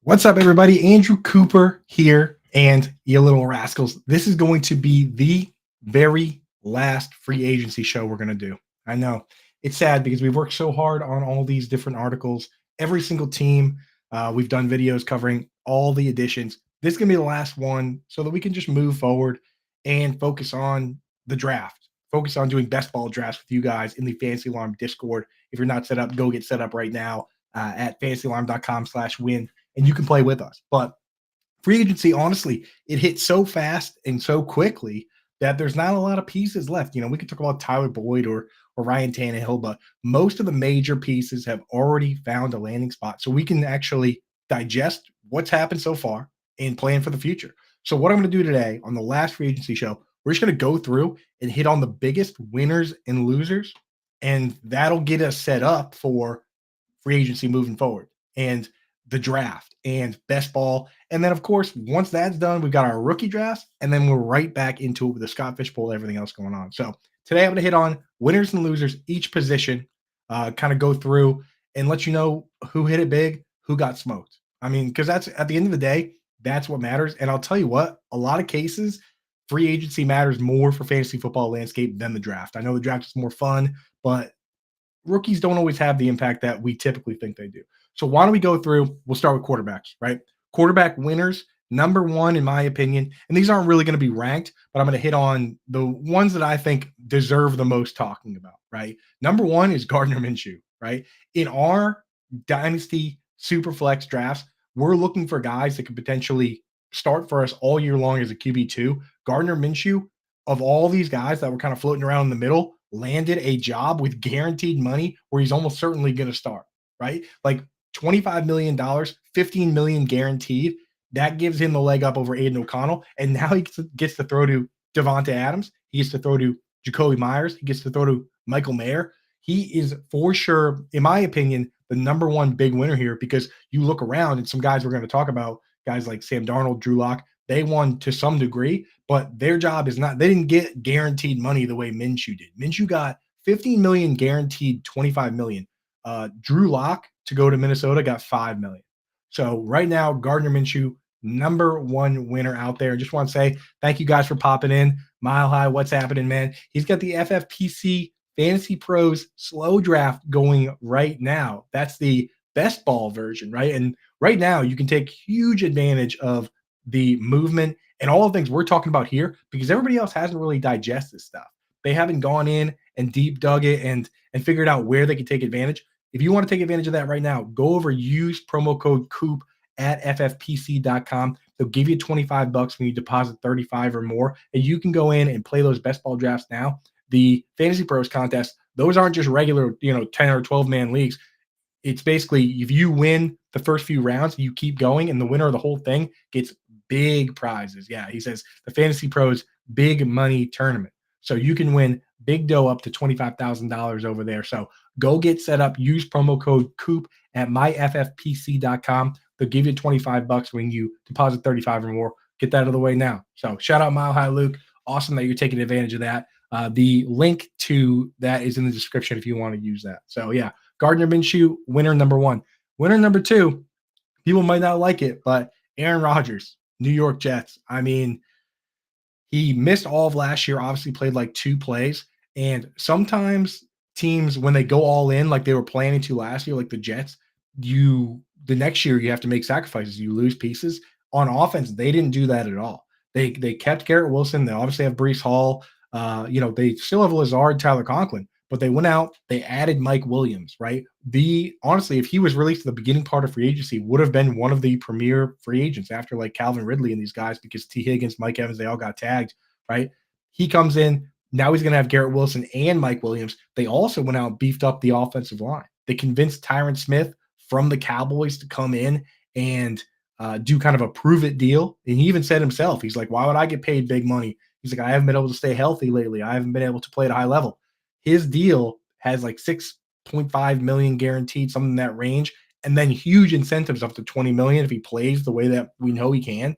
What's up, everybody? Andrew Cooper here, and you little rascals. This is going to be the very last free agency show we're going to do. I know it's sad because we've worked so hard on all these different articles, every single team. We've done videos covering all the additions. This is going to be the last one so that we can just move forward and focus on the draft, focus on doing best ball drafts with you guys in the Fantasy Alarm Discord. If you're not set up, go get set up right now at fantasyalarm.com/win and you can play with us. But free agency, honestly, it hit so fast and so quickly that there's not a lot of pieces left. We could talk about Tyler Boyd or Ryan Tannehill, but most of the major pieces have already found a landing spot. So we can actually digest what's happened so far and plan for the future. So what I'm going to do today on the last free agency show, we're just going to go through and hit on the biggest winners and losers, and that'll get us set up for free agency moving forward and the draft and best ball. And then, of course, once that's done, we've got our rookie drafts, and then we're right back into it with the Scott Fish Bowl, everything else going on. So today I'm going to hit on winners and losers, each position, kind of go through and let you know who hit it big, who got smoked. I mean, because that's at the end of the day, that's what matters. And I'll tell you what, a lot of cases, free agency matters more for fantasy football landscape than the draft. I know the draft is more fun, but rookies don't always have the impact that we typically think they do. So why don't we go through? We'll start with quarterbacks, right? Quarterback winners, number one, in my opinion, and these aren't really going to be ranked, but I'm going to hit on the ones that I think deserve the most talking about, right? Number one is Gardner Minshew, right? In our Dynasty Superflex drafts, we're looking for guys that could potentially start for us all year long as a QB2. Gardner Minshew, of all these guys that were kind of floating around in the middle, landed a job with guaranteed money where he's almost certainly going to start, right? Like $25 million, $15 million guaranteed. That gives him the leg up over Aiden O'Connell. And now he gets to throw to Devonta Adams. He gets to throw to Jacoby Myers. He gets to throw to Michael Mayer. He is for sure, in my opinion, the number one big winner here, because you look around and some guys we're going to talk about, guys like Sam Darnold, Drew Lock, they won to some degree, but their job is not, they didn't get guaranteed money the way Minshew did. Minshew got 15 million guaranteed, 25 million. Drew Lock to go to Minnesota got 5 million. So right now, Gardner Minshew, number one winner out there. Just want to say thank you guys for popping in. Mile High, what's happening, man? He's got the FFPC Fantasy Pros slow draft going right now. That's the best ball version, right? And right now, you can take huge advantage of the movement and all the things we're talking about here because everybody else hasn't really digested this stuff. They haven't gone in and deep dug it and figured out where they can take advantage. If you want to take advantage of that right now, go over, use promo code Coop at ffpc.com. They'll give you $25 when you deposit 35 or more, and you can go in and play those best ball drafts now. The Fantasy Pros contest, those aren't just regular, 10 or 12 man leagues. It's basically if you win the first few rounds, you keep going, and the winner of the whole thing gets big prizes. Yeah, he says the Fantasy Pros big money tournament. So you can win big dough up to $25,000 over there. So go get set up. Use promo code Coop at myffpc.com. They'll give you $25 when you deposit 35 or more. Get that out of the way now. So shout out Mile High Luke. Awesome that you're taking advantage of that. The link to that is in the description if you want to use that. So yeah, Gardner Minshew, winner number one. Winner number two, people might not like it, but Aaron Rodgers, New York Jets. I mean, he missed all of last year, obviously played like 2 plays. And sometimes teams, when they go all in like they were planning to last year, like the Jets, the next year you have to make sacrifices. You lose pieces. On offense, they didn't do that at all. They kept Garrett Wilson. They obviously have Breece Hall. They still have Lazard, Tyler Conklin, but they went out, they added Mike Williams, right? Honestly, if he was released at the beginning part of free agency, would have been one of the premier free agents after like Calvin Ridley and these guys because T. Higgins, Mike Evans, they all got tagged, right? He comes in. Now he's going to have Garrett Wilson and Mike Williams. They also went out and beefed up the offensive line. They convinced Tyron Smith from the Cowboys to come in and do kind of a prove-it deal. And he even said himself, he's like, why would I get paid big money? He's like, I haven't been able to stay healthy lately. I haven't been able to play at a high level. His deal has like 6.5 million guaranteed, something in that range, and then huge incentives up to 20 million if he plays the way that we know he can.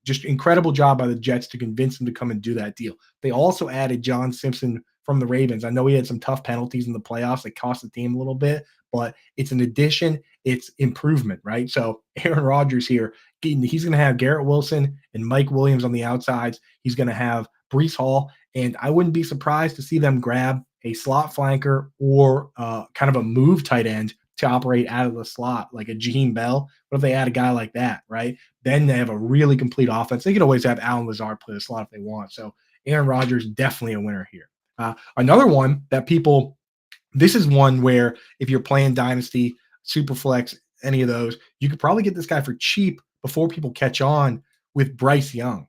Just incredible job by the Jets to convince him to come and do that deal. They also added John Simpson from the Ravens. I know he had some tough penalties in the playoffs that cost the team a little bit, but it's an addition, it's improvement, right? So Aaron Rodgers here, he's going to have Garrett Wilson and Mike Williams on the outsides. He's going to have Brees Hall, and I wouldn't be surprised to see them grab a slot flanker or kind of a move tight end to operate out of the slot, like a Jaheim Bell. What if they add a guy like that, right? Then they have a really complete offense. They could always have Alan Lazard play the slot if they want. So Aaron Rodgers definitely a winner here. Another one that people, this is one where if you're playing Dynasty, Superflex, any of those, you could probably get this guy for cheap before people catch on with Bryce Young.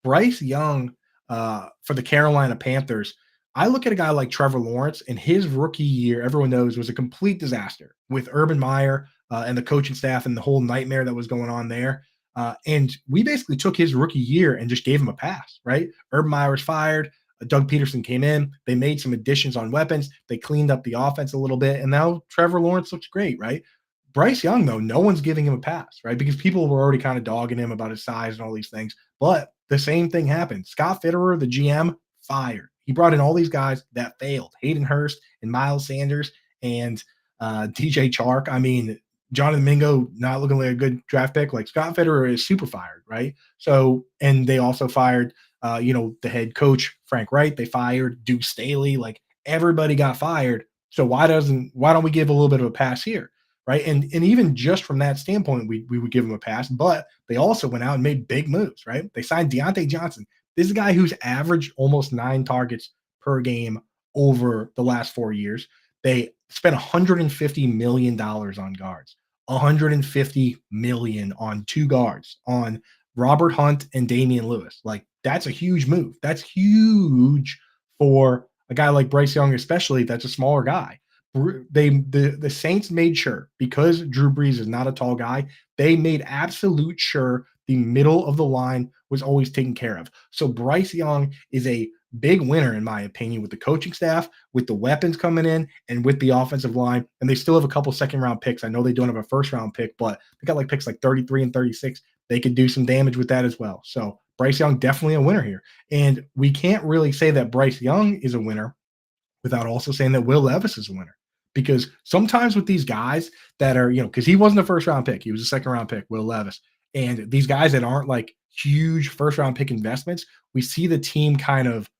Bryce Young for the Carolina Panthers. I look at a guy like Trevor Lawrence, and his rookie year, everyone knows, was a complete disaster with Urban Meyer and the coaching staff and the whole nightmare that was going on there. And we basically took his rookie year and just gave him a pass, right? Urban Meyer was fired. Doug Peterson came in. They made some additions on weapons. They cleaned up the offense a little bit. And now Trevor Lawrence looks great, right? Bryce Young, though, no one's giving him a pass, right? Because people were already kind of dogging him about his size and all these things. But the same thing happened. Scott Fitterer, the GM, fired. He brought in all these guys that failed. Hayden Hurst and Miles Sanders and DJ Chark. I mean, Jonathan Mingo not looking like a good draft pick. Like Scott Fitterer is super fired, right? So, and they also fired, the head coach, Frank Wright. They fired Duke Staley. Like everybody got fired. So why don't we give a little bit of a pass here? Right. And even just from that standpoint, we would give him a pass, but they also went out and made big moves, right? They signed Deontay Johnson. This is a guy who's averaged almost 9 targets per game over the last 4 years. They spent $150 million on guards, $150 million on 2 guards, on Robert Hunt and Damian Lewis. Like that's a huge move. That's huge for a guy like Bryce Young, especially that's a smaller guy. The Saints made sure, because Drew Brees is not a tall guy, they made absolute sure the middle of the line was always taken care of. So Bryce Young is a big winner, in my opinion, with the coaching staff, with the weapons coming in, and with the offensive line. And they still have a couple second-round picks. I know they don't have a first-round pick, but they got like picks like 33 and 36. They could do some damage with that as well. So Bryce Young, definitely a winner here. And we can't really say that Bryce Young is a winner without also saying that Will Levis is a winner. Because sometimes with these guys that are, because he wasn't a first round pick, he was a second round pick, Will Levis. And these guys that aren't like huge first round pick investments, we see the team kind of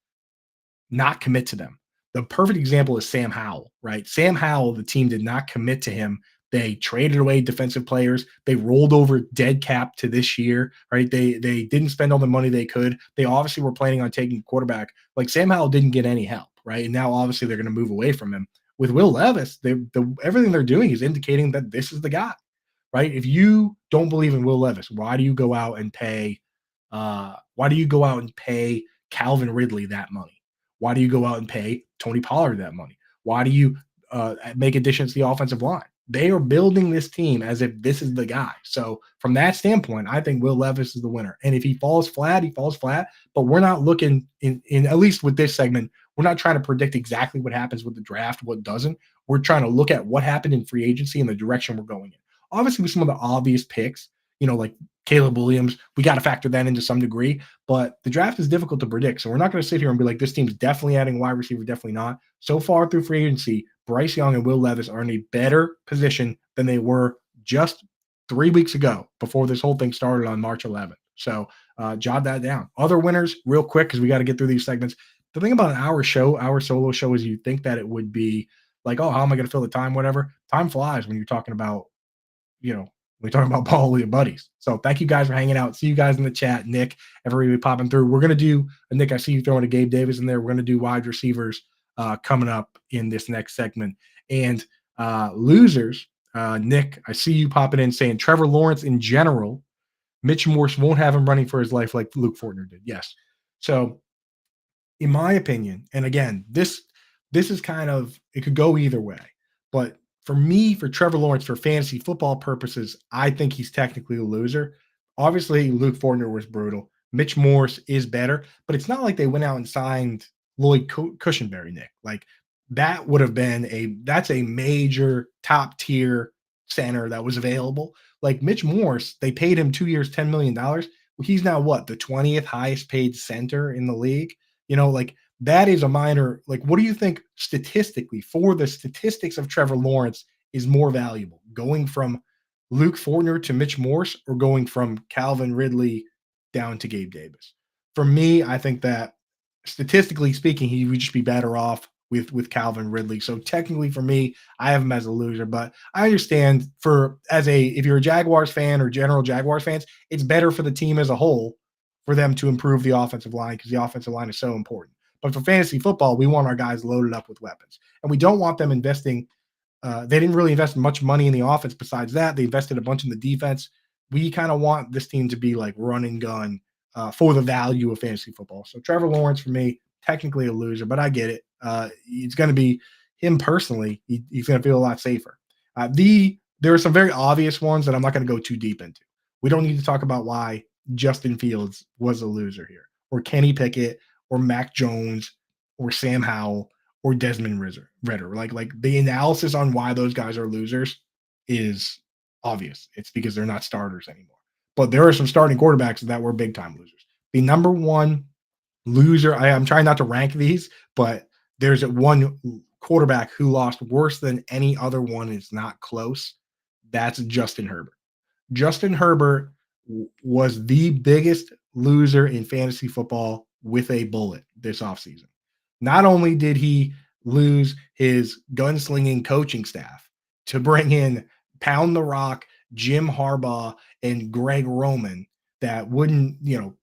not commit to them. The perfect example is Sam Howell, right? Sam Howell, the team did not commit to him. They traded away defensive players. They rolled over dead cap to this year, right? They didn't spend all the money they could. They obviously were planning on taking a quarterback. Like Sam Howell didn't get any help, right? And now obviously they're going to move away from him. With Will Levis, everything they're doing is indicating that this is the guy, right? If you don't believe in Will Levis, why do you go out and pay? Why do you go out and pay Calvin Ridley that money? Why do you go out and pay Tony Pollard that money? Why do you make additions to the offensive line? They are building this team as if this is the guy. So from that standpoint, I think Will Levis is the winner. And if he falls flat, he falls flat. But we're not looking in at least with this segment, we're not trying to predict exactly what happens with the draft, what doesn't. We're trying to look at what happened in free agency and the direction we're going in. Obviously, with some of the obvious picks, like Caleb Williams, we got to factor that into some degree. But the draft is difficult to predict. So we're not going to sit here and be like, this team's definitely adding a wide receiver, definitely not. So far through free agency, Bryce Young and Will Levis are in a better position than they were just 3 weeks ago before this whole thing started on March 11th. So jot that down. Other winners, real quick, because we got to get through these segments. The thing about our solo show, is you think that it would be like, oh, how am I going to fill the time? Whatever. Time flies when you're talking about, we're talking about ball with your buddies. So thank you guys for hanging out. See you guys in the chat. Nick, everybody popping through. We're going to do, Nick, I see you throwing a Gabe Davis in there. We're going to do wide receivers coming up in this next segment. And losers, Nick, I see you popping in saying Trevor Lawrence in general, Mitch Morse won't have him running for his life like Luke Fortner did. Yes. So in my opinion, and again, this is kind of, it could go either way, but for me, for Trevor Lawrence, for fantasy football purposes, I think he's technically a loser. Obviously, Luke Fortner was brutal. Mitch Morse is better, but it's not like they went out and signed Lloyd Cushenberry, Nick. Like that would have been that's a major top tier center that was available. Like Mitch Morse, they paid him 2 years, $10 million. Well, he's now what, the 20th highest paid center in the league? Like that is a minor. Like, what do you think statistically for the statistics of Trevor Lawrence is more valuable? Going from Luke Fortner to Mitch Morse or going from Calvin Ridley down to Gabe Davis? For me, I think that statistically speaking, he would just be better off with Calvin Ridley. So technically for me, I have him as a loser, but I understand for as a if you're a Jaguars fan or general Jaguars fans, it's better for the team as a whole for them to improve the offensive line because the offensive line is so important. But for fantasy football, we want our guys loaded up with weapons. And we don't want them investing they didn't really invest much money in the offense besides that. They invested a bunch in the defense. We kind of want this team to be like run and gun for the value of fantasy football. So Trevor Lawrence for me, technically a loser, but I get it. It's going to be him personally. He's going to feel a lot safer. There are some very obvious ones that I'm not going to go too deep into. We don't need to talk about why Justin Fields was a loser here, or Kenny Pickett, or Mac Jones, or Sam Howell, or Desmond Ritter. Like the analysis on why those guys are losers is obvious. It's because they're not starters anymore. But there are some starting quarterbacks that were big time losers. The number one loser, I'm trying not to rank these, but there's one quarterback who lost worse than any other one. It's not close. That's Justin Herbert. Justin Herbert was the biggest loser in fantasy football with a bullet this offseason. Not only did he lose his gunslinging coaching staff to bring in Pound the Rock, Jim Harbaugh, and Greg Roman that wouldn't,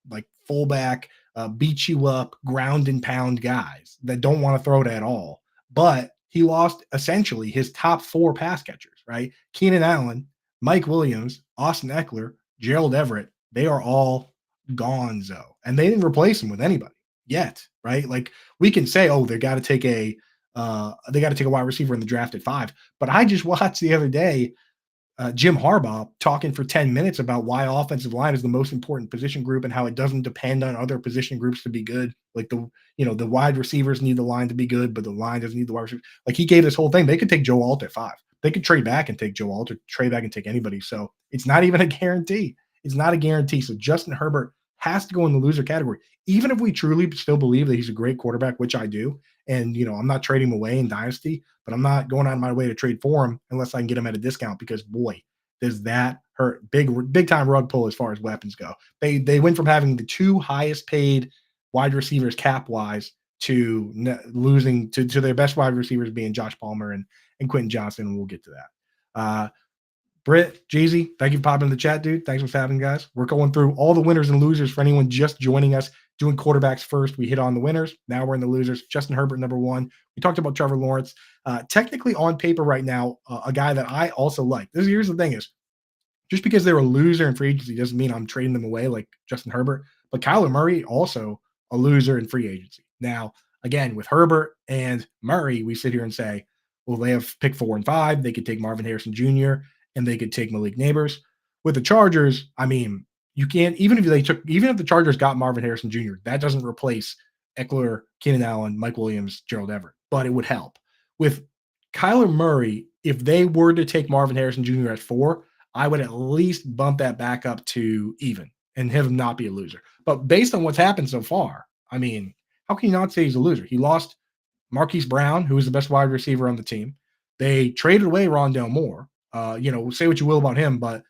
like fullback, beat you up, ground and pound guys that don't want to throw it at all. But he lost essentially his top four pass catchers, right? Keenan Allen, Mike Williams, Austin Eckler, Gerald Everett, they are all gonzo. And they didn't replace him with anybody yet, right? Like we can say, oh, they got to take a wide receiver in the draft at 5. But I just watched the other day Jim Harbaugh talking for 10 minutes about why offensive line is the most important position group and how it doesn't depend on other position groups to be good. Like the wide receivers need the line to be good, but the line doesn't need the wide receivers. Like he gave this whole thing. They could take Joe Alt at 5. They could trade back and take Joe Alt or trade back and take anybody. So it's not even a guarantee. It's not a guarantee. So Justin Herbert has to go in the loser category. Even if we truly still believe that he's a great quarterback, which I do, and I'm not trading him away in Dynasty, but I'm not going out of my way to trade for him unless I can get him at a discount because boy, does that hurt. Big time rug pull as far as weapons go. They went from having the 2 highest paid wide receivers cap wise to losing to their best wide receivers being Josh Palmer and Quentin Johnson, and we'll get to that. Britt, Jeezy, thank you for popping in the chat, dude. Thanks for having, guys. We're going through all the winners and losers for anyone just joining us. Doing quarterbacks first. We hit on the winners. Now we're in the losers. Justin Herbert, number 1. We talked about Trevor Lawrence. Technically on paper right now, a guy that I also like. Here's the thing is, just because they're a loser in free agency doesn't mean I'm trading them away like Justin Herbert. But Kyler Murray, also a loser in free agency. Now, again, with Herbert and Murray, we sit here and say, well, they have pick 4 and 5. They could take Marvin Harrison Jr. and they could take Malik Neighbors. With the Chargers, I mean, you can't, even if the Chargers got Marvin Harrison Jr., that doesn't replace Eckler, Keenan Allen, Mike Williams, Gerald Everett, but it would help. With Kyler Murray, if they were to take Marvin Harrison Jr. at 4, I would at least bump that back up to even and have him not be a loser. But based on what's happened so far, I mean, how can you not say he's a loser? He lost Marquise Brown, who was the best wide receiver on the team. They traded away Rondale Moore. Say what you will about him, but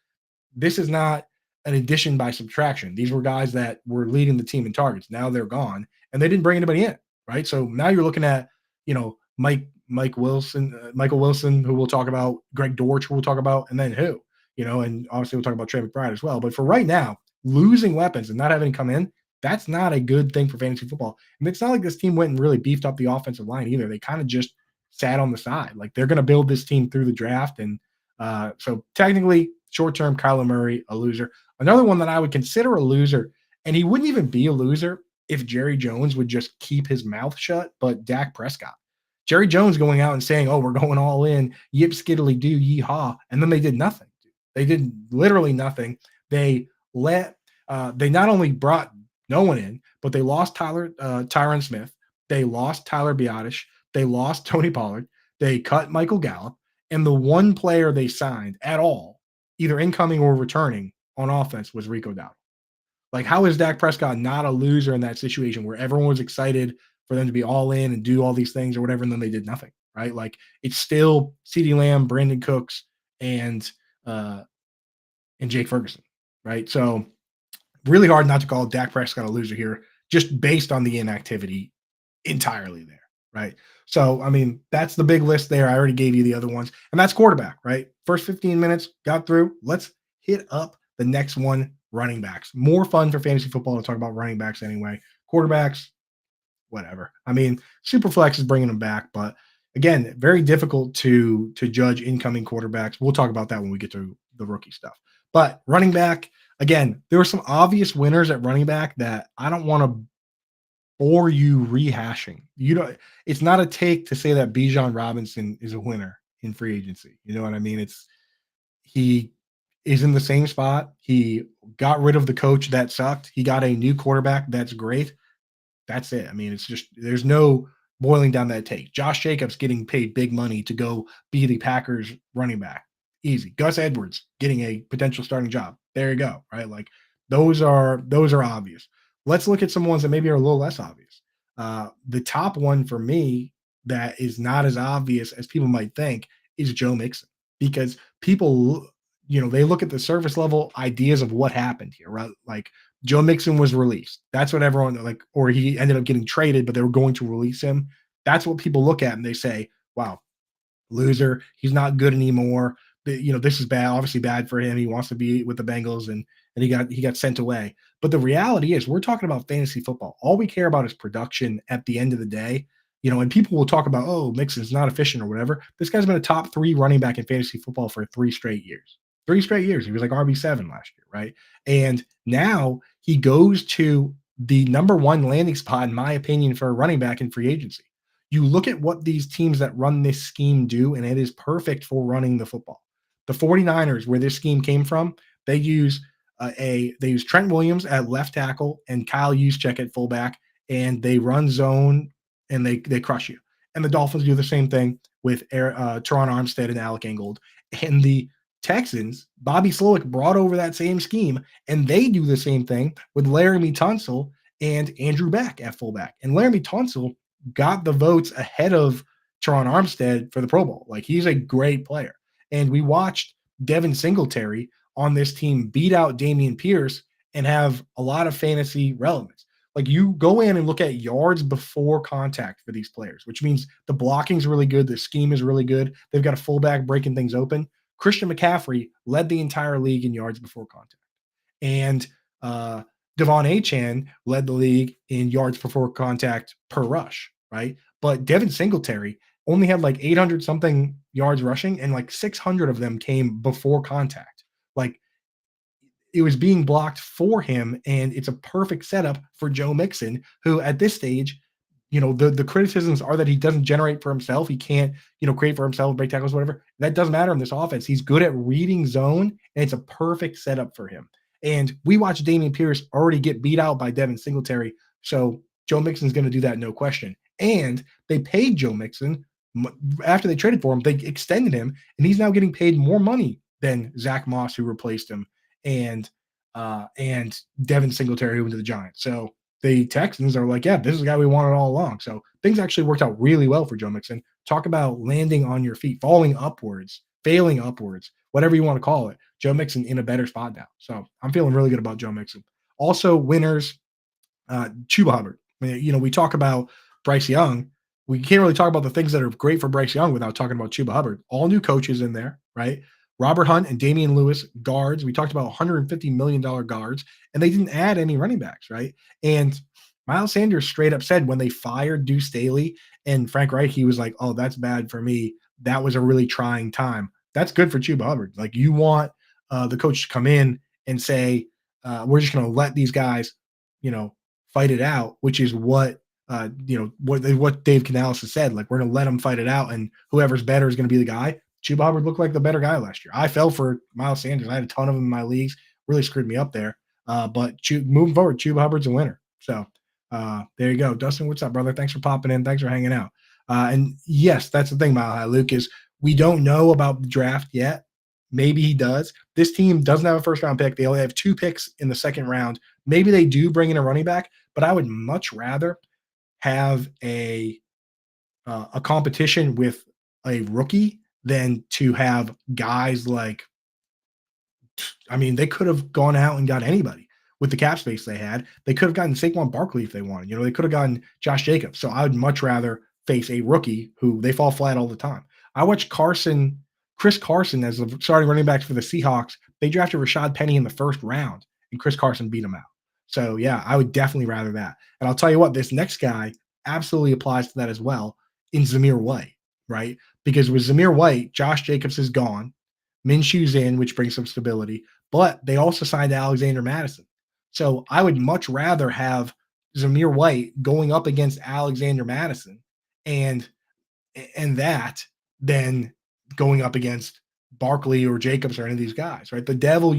this is not an addition by subtraction. These were guys that were leading the team in targets. Now they're gone, and they didn't bring anybody in, right? So now you're looking at, Michael Wilson, who we'll talk about, Greg Dortch, who we'll talk about, and then who? And obviously we'll talk about Trey McBride as well. But for right now, losing weapons and not having come in, that's not a good thing for fantasy football. And it's not like this team went and really beefed up the offensive line either. They kind of just sat on the side. Like they're going to build this team through the draft. And so technically, short-term, Kyler Murray, a loser. Another one that I would consider a loser, and he wouldn't even be a loser if Jerry Jones would just keep his mouth shut, but Dak Prescott. Jerry Jones going out and saying, oh, we're going all in, yip skiddly do, yee-haw, and then they did nothing. They did literally nothing. They not only brought no one in, but they lost Tyron Smith. They lost Tyler Biotish. They lost Tony Pollard. They cut Michael Gallup. And the one player they signed at all, either incoming or returning on offense, was Rico Dowdle. Like, how is Dak Prescott not a loser in that situation where everyone was excited for them to be all in and do all these things or whatever, and then they did nothing, right? Like it's still CeeDee Lamb, Brandon Cooks, and uh and Jake Ferguson, right? So really hard not to call Dak Prescott a loser here, just based on the inactivity entirely there, right? So, I mean, that's the big list there. I already gave you the other ones, and that's quarterback, right? First 15 minutes got through. Let's hit up the next one, running backs. More fun for fantasy football to talk about running backs anyway. Quarterbacks, whatever. I mean, Superflex is bringing them back, but again, very difficult to judge incoming quarterbacks. We'll talk about that when we get to the rookie stuff. But running back, again, there were some obvious winners at running back that I don't want to bore you rehashing. You know, it's not a take to say that Bijan Robinson is a winner in free agency. You know what I mean? He is in the same spot. He got rid of the coach that sucked. He got a new quarterback that's great. That's it. I mean, it's just there's no boiling down that take. Josh Jacobs getting paid big money to go be the Packers running back. Easy. Gus Edwards getting a potential starting job. There you go. Right. Like those are obvious. Let's look at some ones that maybe are a little less obvious. The top one for me that is not as obvious as people might think is Joe Mixon because people, they look at the surface level ideas of what happened here, right? Like Joe Mixon was released. That's what everyone like, or he ended up getting traded, but they were going to release him. That's what people look at and they say, wow, loser. He's not good anymore. This is bad, obviously bad for him. He wants to be with the Bengals and he got sent away. But the reality is we're talking about fantasy football. All we care about is production at the end of the day. And people will talk about, oh, Mixon's not efficient or whatever. This guy's been a top 3 running back in fantasy football for 3 straight years. 3 straight years. He was like RB7 last year, right? And now he goes to the number 1 landing spot, in my opinion, for a running back in free agency. You look at what these teams that run this scheme do, and it is perfect for running the football. The 49ers, where this scheme came from, they use Trent Williams at left tackle and Kyle Juszczyk at fullback, and they run zone and they crush you. And the Dolphins do the same thing with Teron Armstead and Alec Ingold. And the Texans, Bobby Slowick brought over that same scheme, and they do the same thing with Laramie Tunsil and Andrew Beck at fullback. And Laramie Tunsil got the votes ahead of Teron Armstead for the Pro Bowl. Like, he's a great player. And we watched Devin Singletary on this team beat out Dameon Pierce and have a lot of fantasy relevance. Like, you go in and look at yards before contact for these players, which means the blocking is really good. The scheme is really good. They've got a fullback breaking things open. Christian McCaffrey led the entire league in yards before contact. And Devon Achane led the league in yards before contact per rush, right? But Devin Singletary only had like 800 something yards rushing, and like 600 of them came before contact. Like, it was being blocked for him, and it's a perfect setup for Joe Mixon, who at this stage, the criticisms are that he doesn't generate for himself. He can't, create for himself, break tackles, whatever. That doesn't matter in this offense. He's good at reading zone, and it's a perfect setup for him. And we watched Dameon Pierce already get beat out by Devin Singletary, so Joe Mixon's going to do that, no question. And they paid Joe Mixon after they traded for him. They extended him, and he's now getting paid more money than Zach Moss, who replaced him, and Devin Singletary, who went to the Giants. So the Texans are like, yeah, this is the guy we wanted all along. So things actually worked out really well for Joe Mixon. Talk about landing on your feet, falling upwards, failing upwards, whatever you want to call it. Joe Mixon in a better spot now. So I'm feeling really good about Joe Mixon. Also, winners, Chuba Hubbard. I mean, we talk about Bryce Young. We can't really talk about the things that are great for Bryce Young without talking about Chuba Hubbard. All new coaches in there, right? Robert Hunt and Damian Lewis, guards. We talked about $150 million guards, and they didn't add any running backs, right? And Miles Sanders straight up said when they fired Deuce Staley and Frank Reich, he was like, oh, that's bad for me. That was a really trying time. That's good for Chuba Hubbard. Like, you want the coach to come in and say, we're just going to let these guys, fight it out, which is what Dave Canales has said. Like, we're going to let them fight it out, and whoever's better is going to be the guy. Chuba Hubbard looked like the better guy last year. I fell for Miles Sanders. I had a ton of them in my leagues. Really screwed me up there. But moving forward, Chuba Hubbard's a winner. So there you go. Dustin, what's up, brother? Thanks for popping in. Thanks for hanging out. And yes, that's the thing, Mile High Luke, is we don't know about the draft yet. Maybe he does. This team doesn't have a first-round pick. They only have 2 picks in the second round. Maybe they do bring in a running back, but I would much rather have a competition with a rookie than to have guys like I mean, they could have gone out and got anybody with the cap space they had. They could have gotten Saquon Barkley if they wanted. They could have gotten Josh Jacobs. So I would much rather face a rookie who they fall flat all the time. I watched Chris Carson as the starting running backs for the Seahawks. They drafted Rashad Penny in the first round, and Chris Carson beat him out. So yeah, I would definitely rather that. And I'll tell you what, this next guy absolutely applies to that as well in Zamir White, right? Because with Zamir White, Josh Jacobs is gone. Minshew's in, which brings some stability, but they also signed Alexander Madison. So I would much rather have Zamir White going up against Alexander Madison and that than going up against Barkley or Jacobs or any of these guys, right? The devil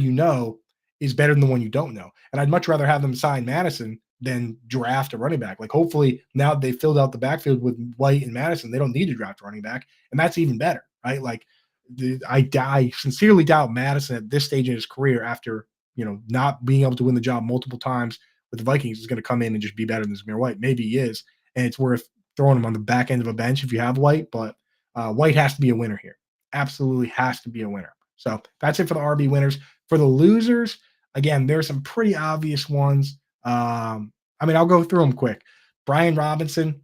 is better than the one you don't know. And I'd much rather have them sign Madison than draft a running back. Like hopefully now they filled out the backfield with White and Madison, they don't need to draft a running back, and that's even better, right? Like I sincerely doubt Madison at this stage in his career, after not being able to win the job multiple times with the Vikings, is going to come in and just be better than Zamir White. Maybe he is, and it's worth throwing him on the back end of a bench if you have White. But White has to be a winner here. Absolutely has to be a winner. So that's it for the RB winners. For the losers, again, there's some pretty obvious ones. I mean, I'll go through them quick. Brian Robinson,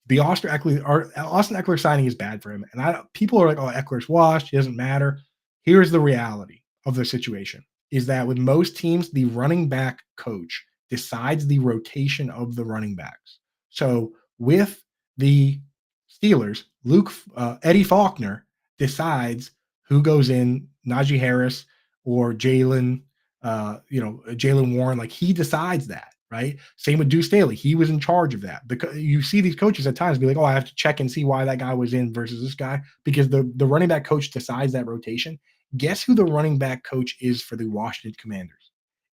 the Austin Eckler signing is bad for him. And people are like, oh, Eckler's washed. He doesn't matter. Here's the reality of the situation is that with most teams, the running back coach decides the rotation of the running backs. So with the Steelers, Eddie Faulkner decides who goes in, Najee Harris or Jalen Warren. Like he decides that, right? Same with Deuce Staley. He was in charge of that. You see these coaches at times be like, oh, I have to check and see why that guy was in versus this guy, because the running back coach decides that rotation. Guess who the running back coach is for the Washington Commanders?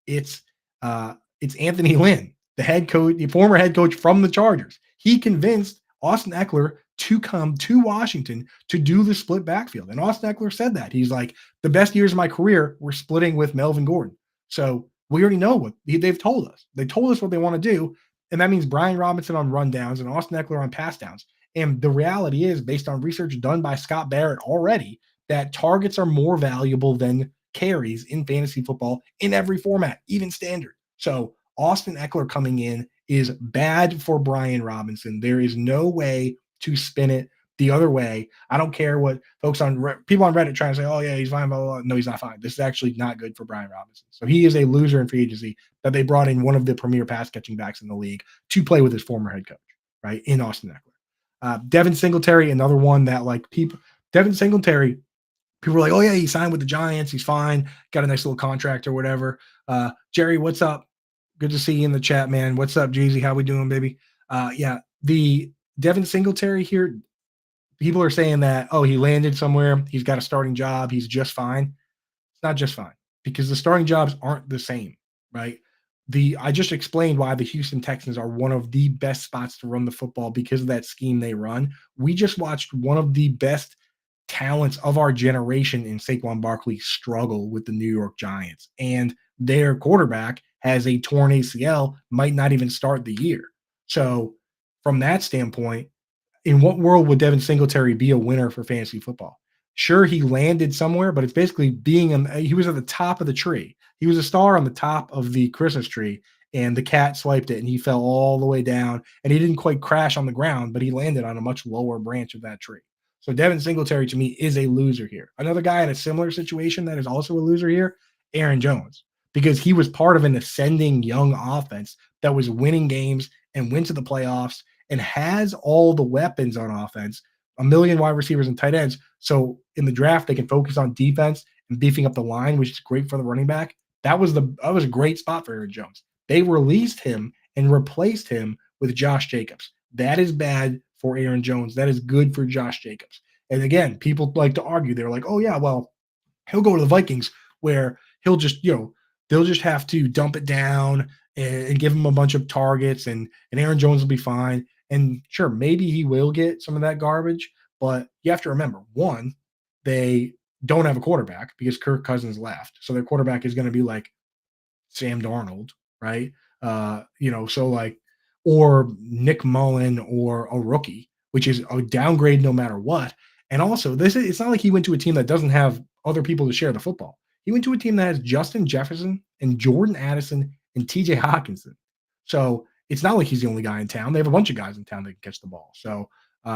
It's Anthony Lynn, the head coach, the former head coach from the Chargers. He convinced Austin Eckler to come to Washington to do the split backfield. And Austin Eckler said that. He's like, the best years of my career were splitting with Melvin Gordon. So we already know what they've told us. They told us what they want to do. And that means Brian Robinson on rundowns and Austin Eckler on pass downs. And the reality is, based on research done by Scott Barrett already, that targets are more valuable than carries in fantasy football in every format, even standard. So Austin Eckler coming in is bad for Brian Robinson. There is no way to spin it the other way. I don't care what people on Reddit trying to say, oh yeah, he's fine, blah, blah, blah. No, he's not fine. This is actually not good for Brian Robinson. So he is a loser in free agency that they brought in one of the premier pass catching backs in the league to play with his former head coach, right? In Austin Eckler. Devin Singletary, another one that Devin Singletary, people are like, oh yeah, he signed with the Giants. He's fine. Got a nice little contract or whatever. Jerry, what's up? Good to see you in the chat, man. What's up, Jeezy? How we doing, baby? Yeah, the Devin Singletary here, people are saying that, oh, he landed somewhere. He's got a starting job. He's just fine. It's not just fine, because the starting jobs aren't the same, right? I just explained why the Houston Texans are one of the best spots to run the football because of that scheme they run. We just watched one of the best talents of our generation in Saquon Barkley struggle with the New York Giants, and their quarterback has a torn ACL, might not even start the year. So from that standpoint, in what world would Devin Singletary be a winner for fantasy football? Sure, he landed somewhere, but it's basically he was at the top of the tree. He was a star on the top of the Christmas tree, and the cat swiped it, and he fell all the way down, and he didn't quite crash on the ground, but he landed on a much lower branch of that tree. So Devin Singletary, to me, is a loser here. Another guy in a similar situation that is also a loser here, Aaron Jones, because he was part of an ascending young offense that was winning games and went to the playoffs and has all the weapons on offense, a million wide receivers and tight ends. So in the draft, they can focus on defense and beefing up the line, which is great for the running back. That was a great spot for Aaron Jones. They released him and replaced him with Josh Jacobs. That is bad for Aaron Jones. That is good for Josh Jacobs. And again, people like to argue. They're like, oh yeah, well, he'll go to the Vikings where he'll just, they'll just have to dump it down and give him a bunch of targets, and Aaron Jones will be fine. And sure, maybe he will get some of that garbage, but you have to remember, one, they don't have a quarterback because Kirk Cousins left. So their quarterback is going to be like Sam Darnold, right? So like, or Nick Mullen or a rookie, which is a downgrade no matter what. And also, it's not like he went to a team that doesn't have other people to share the football. He went to a team that has Justin Jefferson and Jordan Addison and TJ Hawkinson. So it's not like he's the only guy in town. They have a bunch of guys in town that can catch the ball. So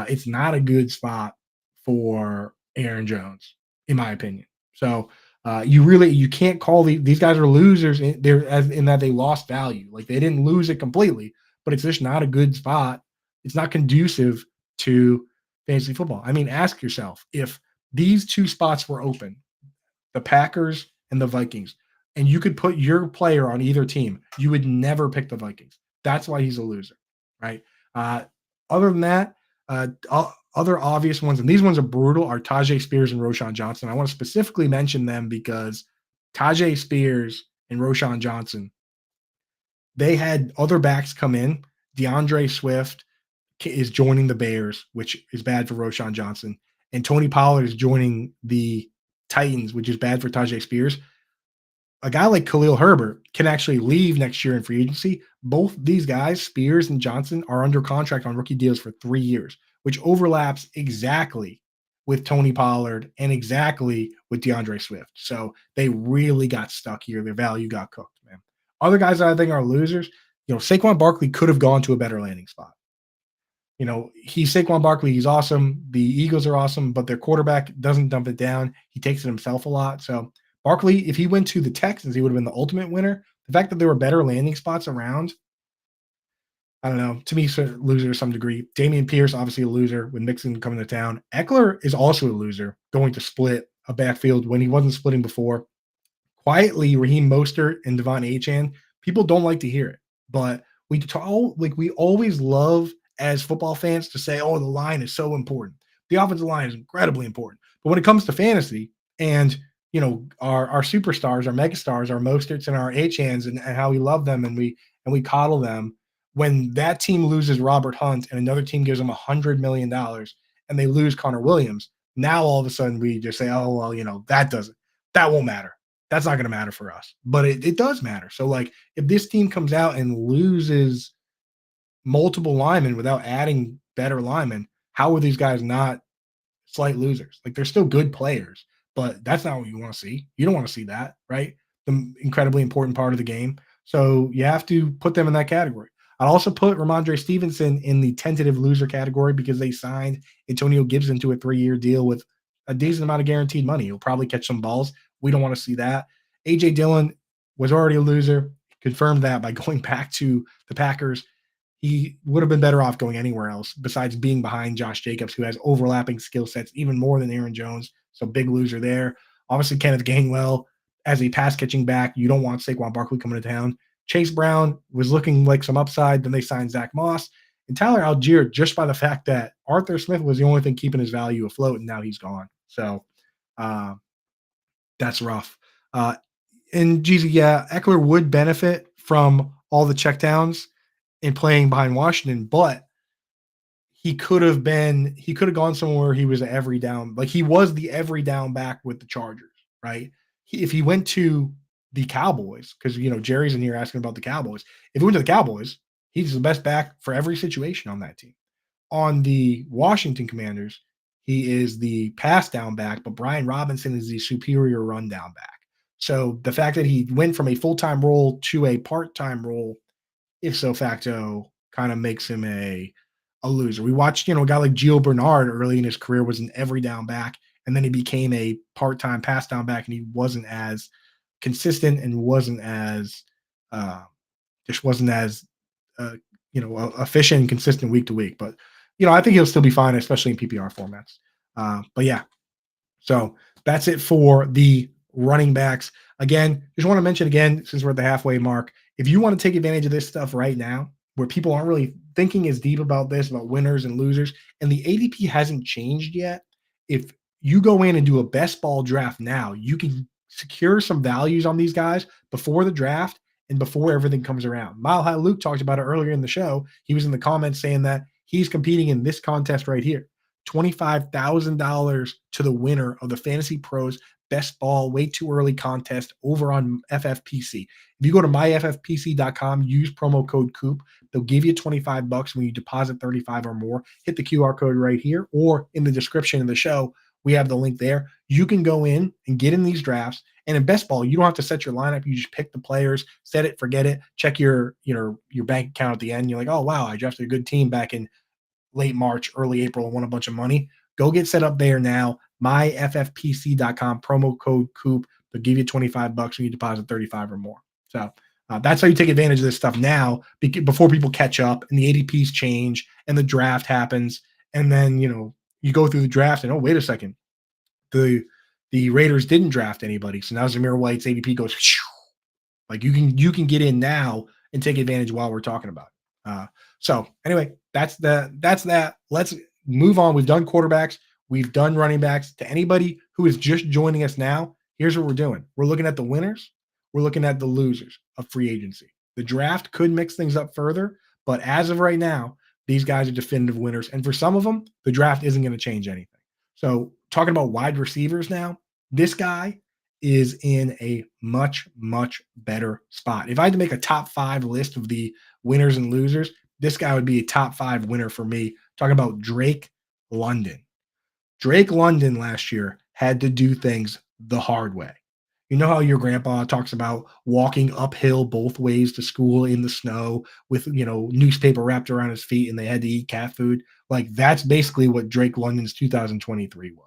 it's not a good spot for Aaron Jones, in my opinion. So you can't call these guys are losers in that they lost value. Like they didn't lose it completely, but it's just not a good spot. It's not conducive to fantasy football. I mean, ask yourself if these two spots were open, the Packers and the Vikings, and you could put your player on either team, you would never pick the Vikings. That's why he's a loser, right? Uh, other than that, other obvious ones, and these ones are brutal, are Tajay Spears and Roshan Johnson. I want to specifically mention them because Tajay Spears and Roshan Johnson, they had other backs come in. DeAndre Swift is joining the Bears, which is bad for Roshan Johnson, and Tony Pollard is joining the Titans, which is bad for Tajay Spears. A guy like Khalil Herbert can actually leave next year in free agency. Both these guys, Spears and Johnson, are under contract on rookie deals for 3 years, which overlaps exactly with Tony Pollard and exactly with DeAndre Swift. So they really got stuck here. Their value got cooked, man. Other guys that I think are losers, Saquon Barkley could have gone to a better landing spot. He's Saquon Barkley. He's awesome. The Eagles are awesome, but their quarterback doesn't dump it down. He takes it himself a lot. So Barkley, if he went to the Texans, he would have been the ultimate winner. The fact that there were better landing spots around, I don't know. To me, he's a loser to some degree. Dameon Pierce, obviously a loser with Mixon coming to town. Eckler is also a loser, going to split a backfield when he wasn't splitting before. Quietly, Raheem Mostert and Devon Achane, people don't like to hear it, but we always love as football fans to say, "Oh, the line is so important. The offensive line is incredibly important." But when it comes to fantasy, and our superstars, our megastars, our Mosterts and our Achanes, and how we love them and we coddle them, when that team loses Robert Hunt and another team gives them $100 million and they lose Connor Williams, now all of a sudden we just say, "Oh well, that won't matter. That's not going to matter for us." But it does matter. So like if this team comes out and loses multiple linemen without adding better linemen, how are these guys not slight losers? Like they're still good players, but that's not what you want to see. You don't want to see that, right? The incredibly important part of the game. So you have to put them in that category. I'd also put Ramondre Stevenson in the tentative loser category because they signed Antonio Gibson to a 3-year deal with a decent amount of guaranteed money. He'll probably catch some balls. We don't want to see that. AJ Dillon was already a loser. Confirmed that by going back to the Packers. He would have been better off going anywhere else besides being behind Josh Jacobs, who has overlapping skill sets even more than Aaron Jones. So big loser there. Obviously, Kenneth Gainwell as a pass catching back. You don't want Saquon Barkley coming to town. Chase Brown was looking like some upside. Then they signed Zach Moss and Tyler Algier just by the fact that Arthur Smith was the only thing keeping his value afloat, and now he's gone. So that's rough. And Jeezy, yeah, Eckler would benefit from all the checkdowns in playing behind Washington, but he could have gone somewhere he was every down. Like he was the every down back with the Chargers, right? If he went to the Cowboys, because Jerry's in here asking about the Cowboys. If he went to the Cowboys, he's the best back for every situation on that team. On the Washington Commanders, he is the pass down back, but Brian Robinson is the superior run down back. So the fact that he went from a full-time role to a part-time role, ipso facto, kind of makes him a loser. We watched, a guy like Gio Bernard early in his career was an every down back, and then he became a part-time pass down back, and he wasn't as consistent and wasn't as efficient and consistent week to week. But I think he'll still be fine, especially in PPR formats. But yeah, so that's it for the running backs. Again, just want to mention again, since we're at the halfway mark, if you want to take advantage of this stuff right now, where people aren't really thinking as deep about this, about winners and losers, and the ADP hasn't changed yet, if you go in and do a best ball draft now, you can secure some values on these guys before the draft and before everything comes around. Mile High Luke talked about it earlier in the show. He was in the comments saying that he's competing in this contest right here. $25,000 to the winner of the Fantasy Pros best ball, way too early contest over on FFPC. If you go to myffpc.com, use promo code Coop. They'll give you $25 when you deposit 35 or more. Hit the QR code right here or in the description of the show. We have the link there. You can go in and get in these drafts. And in best ball, you don't have to set your lineup. You just pick the players, set it, forget it, check your bank account at the end. You're like, oh wow, I drafted a good team back in late March, early April, and won a bunch of money. Go get set up there now. Myffpc.com, promo code Coop. They'll give you $25 when you deposit 35 or more. So that's how you take advantage of this stuff now before people catch up and the ADPs change and the draft happens. And then, you go through the draft and, oh, wait a second. The Raiders didn't draft anybody. So now Zamir White's ADP goes, like you can get in now and take advantage while we're talking about it. So anyway, that's that. Let's move on. We've done quarterbacks. We've done running backs. To anybody who is just joining us now, here's what we're doing. We're looking at the winners. We're looking at the losers of free agency. The draft could mix things up further, but as of right now, these guys are definitive winners. And for some of them, the draft isn't going to change anything. So talking about wide receivers now, this guy is in a much, much better spot. If I had to make a top 5 list of the winners and losers, this guy would be a top 5 winner for me. Talking about Drake London. Drake London last year had to do things the hard way. You know how your grandpa talks about walking uphill both ways to school in the snow with, newspaper wrapped around his feet and they had to eat cat food? Like, that's basically what Drake London's 2023 was.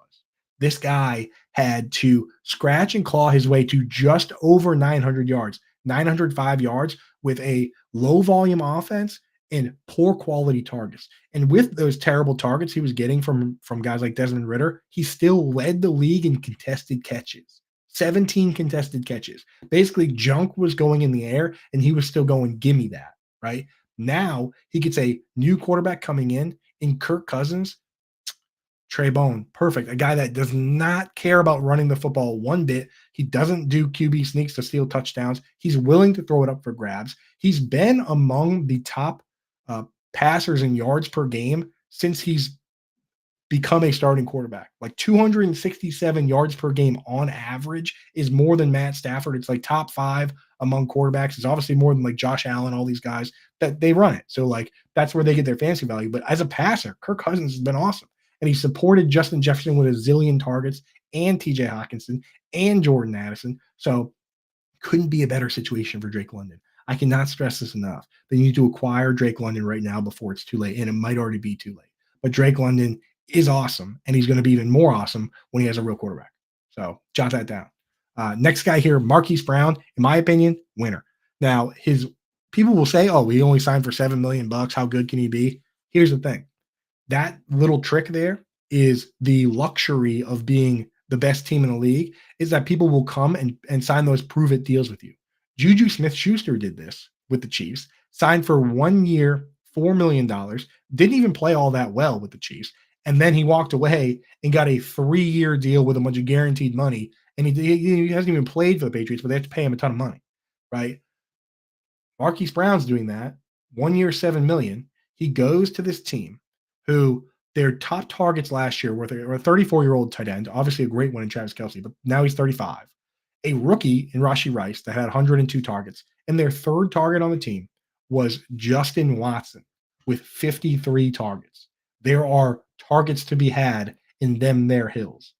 This guy had to scratch and claw his way to just over 900 yards, 905 yards with a low volume offense and poor quality targets. And with those terrible targets he was getting from guys like Desmond Ridder, he still led the league in contested catches. 17 contested catches. Basically, junk was going in the air, and he was still going, give me that, right? Now, he gets a new quarterback coming in Kirk Cousins. Trey Bone, perfect. A guy that does not care about running the football one bit. He doesn't do QB sneaks to steal touchdowns. He's willing to throw it up for grabs. He's been among the top passers in yards per game since he's become a starting quarterback. Like 267 yards per game on average is more than Matt Stafford. It's like top 5 among quarterbacks. It's obviously more than like Josh Allen, all these guys that they run it. So like that's where they get their fantasy value. But as a passer, Kirk Cousins has been awesome. And he supported Justin Jefferson with a zillion targets and TJ Hawkinson and Jordan Addison. So couldn't be a better situation for Drake London. I cannot stress this enough. They need to acquire Drake London right now before it's too late. And it might already be too late. But Drake London is awesome. And he's going to be even more awesome when he has a real quarterback. So jot that down. Next guy here, Marquise Brown, in my opinion, winner. Now, his people will say, oh, he only signed for $7 million. How good can he be? Here's the thing. That little trick there is the luxury of being the best team in the league is that people will come and sign those prove it deals with you. Juju Smith-Schuster did this with the Chiefs, signed for 1 year, $4 million, didn't even play all that well with the Chiefs. And then he walked away and got a 3-year deal with a bunch of guaranteed money. And he hasn't even played for the Patriots, but they have to pay him a ton of money, right? Marquise Brown's doing that. 1 year, $7 million. He goes to this team who their top targets last year were a 34-year-old tight end, obviously a great one in Travis Kelce, but now he's 35. A rookie in Rashee Rice that had 102 targets. And their third target on the team was Justin Watson with 53 targets. There are targets to be had in their hills.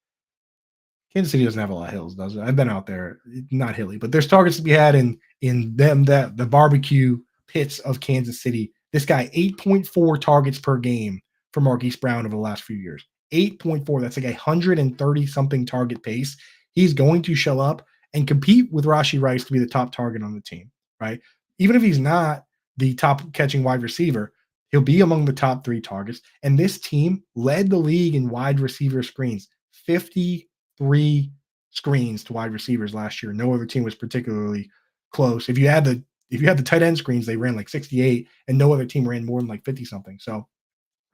Kansas City doesn't have a lot of hills, does it? I've been out there, not hilly, but there's targets to be had in the barbecue pits of Kansas City. This guy, 8.4 targets per game for Marquise Brown over the last few years. 8.4. That's like 130 something target pace. He's going to show up and compete with Rashee Rice to be the top target on the team, right? Even if he's not the top catching wide receiver, he'll be among the top 3 targets. And this team led the league in wide receiver screens, 53 screens to wide receivers last year. No other team was particularly close. If you had the tight end screens, they ran like 68, and no other team ran more than like 50 something. So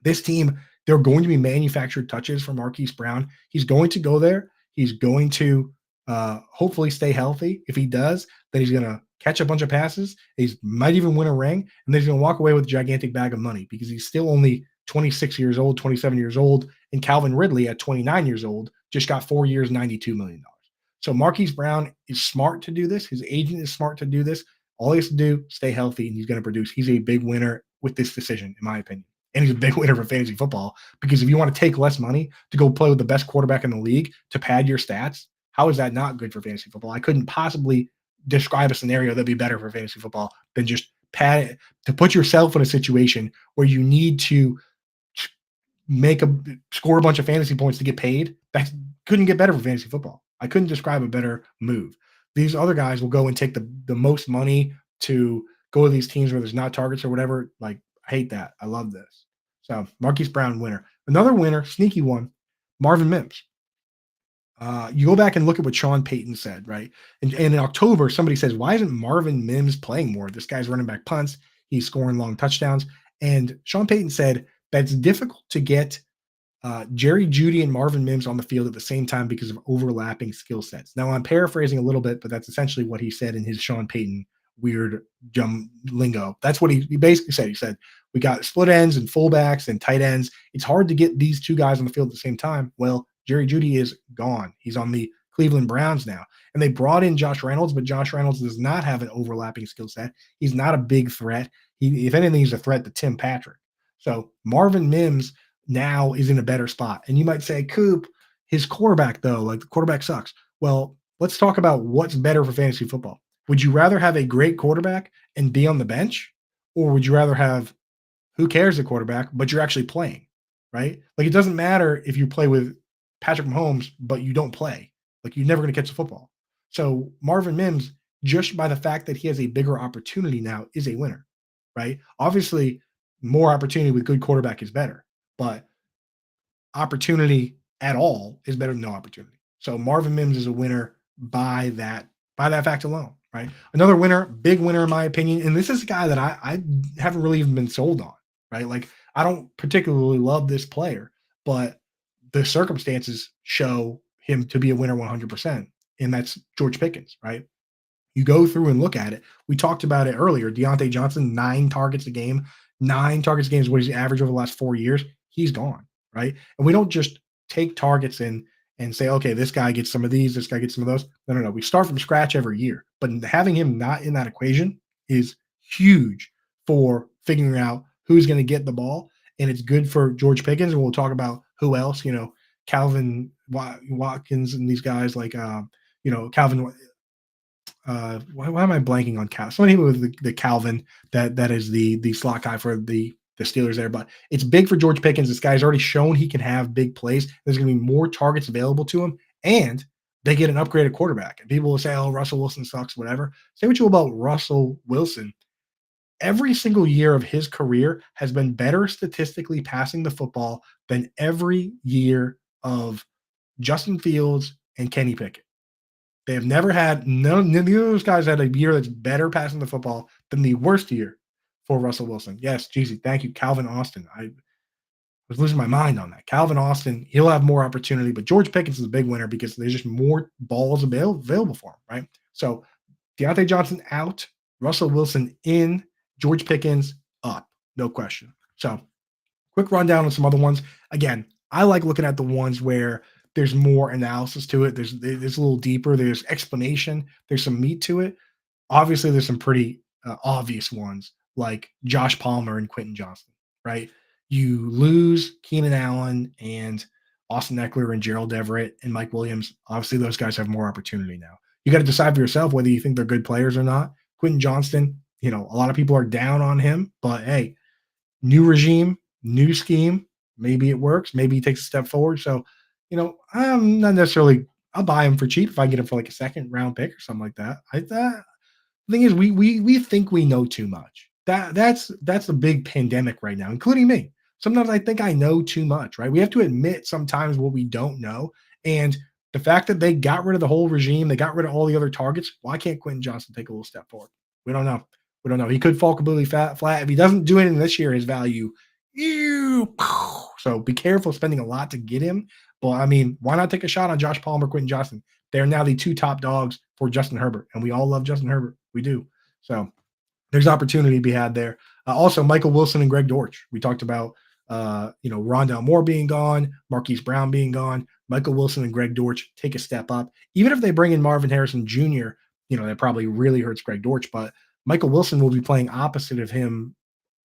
this team, they're going to be manufactured touches for Marquise Brown. He's going to go there. He's going to hopefully stay healthy. If he does, then he's going to catch a bunch of passes. He might even win a ring, and then he's going to walk away with a gigantic bag of money because he's still only 26 years old, 27 years old, and Calvin Ridley at 29 years old just got 4 years, $92 million. So Marquise Brown is smart to do this. His agent is smart to do this. All he has to do, stay healthy, and he's going to produce. He's a big winner with this decision, in my opinion. And he's a big winner for fantasy football because if you want to take less money to go play with the best quarterback in the league to pad your stats, how is that not good for fantasy football? I couldn't possibly describe a scenario that'd be better for fantasy football than just pad it to put yourself in a situation where you need to make a score a bunch of fantasy points to get paid. That couldn't get better for fantasy football. I couldn't describe a better move. These other guys will go and take the most money to go to these teams where there's not targets or whatever. Like, I hate that. I love this. So Marquise Brown winner. Another winner, sneaky one, Marvin Mims. You go back and look at what Sean Payton said, right? And in October, somebody says, why isn't Marvin Mims playing more? This guy's running back punts. He's scoring long touchdowns. And Sean Payton said that's difficult to get Jerry Jeudy and Marvin Mims on the field at the same time because of overlapping skill sets. Now, I'm paraphrasing a little bit, but that's essentially what he said in his Sean Payton weird lingo. That's what he basically said. He said, we got split ends and fullbacks and tight ends. It's hard to get these two guys on the field at the same time. Well, Jerry Jeudy is gone. He's on the Cleveland Browns now. And they brought in Josh Reynolds, but Josh Reynolds does not have an overlapping skill set. He's not a big threat. If anything, he's a threat to Tim Patrick. So Marvin Mims now is in a better spot. And you might say, Coop, his quarterback, though, like the quarterback sucks. Well, let's talk about what's better for fantasy football. Would you rather have a great quarterback and be on the bench? Or would you rather have who cares the quarterback, but you're actually playing, right? Like it doesn't matter if you play with Patrick Mahomes, but you don't play. Like you're never going to catch the football. So Marvin Mims, just by the fact that he has a bigger opportunity now, is a winner, right? Obviously, more opportunity with good quarterback is better, but opportunity at all is better than no opportunity. So Marvin Mims is a winner by that fact alone, right? Another winner, big winner in my opinion, and this is a guy that I haven't really even been sold on, right? Like I don't particularly love this player, but the circumstances show him to be a winner 100%, and that's George Pickens, right? You go through and look at it. We talked about it earlier. Deontay Johnson, 9 targets a game. 9 targets a game is what he's averaged over the last 4 years. He's gone, right? And we don't just take targets and say, okay, this guy gets some of these, this guy gets some of those. No, no, no. We start from scratch every year. But having him not in that equation is huge for figuring out who's going to get the ball. And it's good for George Pickens. And we'll talk about who else, Calvin Watkins and these guys like, Calvin. Why am I blanking on Cal? Somebody with the Calvin that is the slot guy for the Steelers there, but it's big for George Pickens. This guy's already shown he can have big plays. There's going to be more targets available to him, and they get an upgraded quarterback. And people will say, "Oh, Russell Wilson sucks," whatever. Say what you will about Russell Wilson. Every single year of his career has been better statistically passing the football than every year of Justin Fields and Kenny Pickett. They have never had none of those guys had a year that's better passing the football than the worst year for Russell Wilson. Yes, Jeezy, thank you, Calvin Austin. I was losing my mind on that. Calvin Austin, he'll have more opportunity, but George Pickens is a big winner because there's just more balls available for him, right? So Deontay Johnson out, Russell Wilson in, George Pickens up, no question. So quick rundown on some other ones. Again, I like looking at the ones where there's more analysis to it. There's a little deeper. There's explanation. There's some meat to it. Obviously, there's some pretty obvious ones like Josh Palmer and Quentin Johnston, right? You lose Keenan Allen and Austin Eckler and Gerald Everett and Mike Williams. Obviously, those guys have more opportunity now. You got to decide for yourself whether you think they're good players or not. Quentin Johnston, a lot of people are down on him, but hey, new regime, new scheme. Maybe it works. Maybe he takes a step forward. So, I'm not necessarily. I'll buy him for cheap if I get him for like a second round pick or something like that. The thing is, we think we know too much. That's the big pandemic right now, including me. Sometimes I think I know too much. Right? We have to admit sometimes what we don't know, and the fact that they got rid of the whole regime, they got rid of all the other targets. Why can't Quentin Johnston take a little step forward? We don't know. We don't know. He could fall completely flat. If he doesn't do anything this year, his value, so be careful spending a lot to get him. But I mean, why not take a shot on Josh Palmer, Quentin Johnston? They're now the 2 top dogs for Justin Herbert, and we all love Justin Herbert. We do. So there's opportunity to be had there. Also, Michael Wilson and Greg Dortch. We talked about, Rondale Moore being gone, Marquise Brown being gone. Michael Wilson and Greg Dortch take a step up. Even if they bring in Marvin Harrison Jr., that probably really hurts Greg Dortch, but Michael Wilson will be playing opposite of him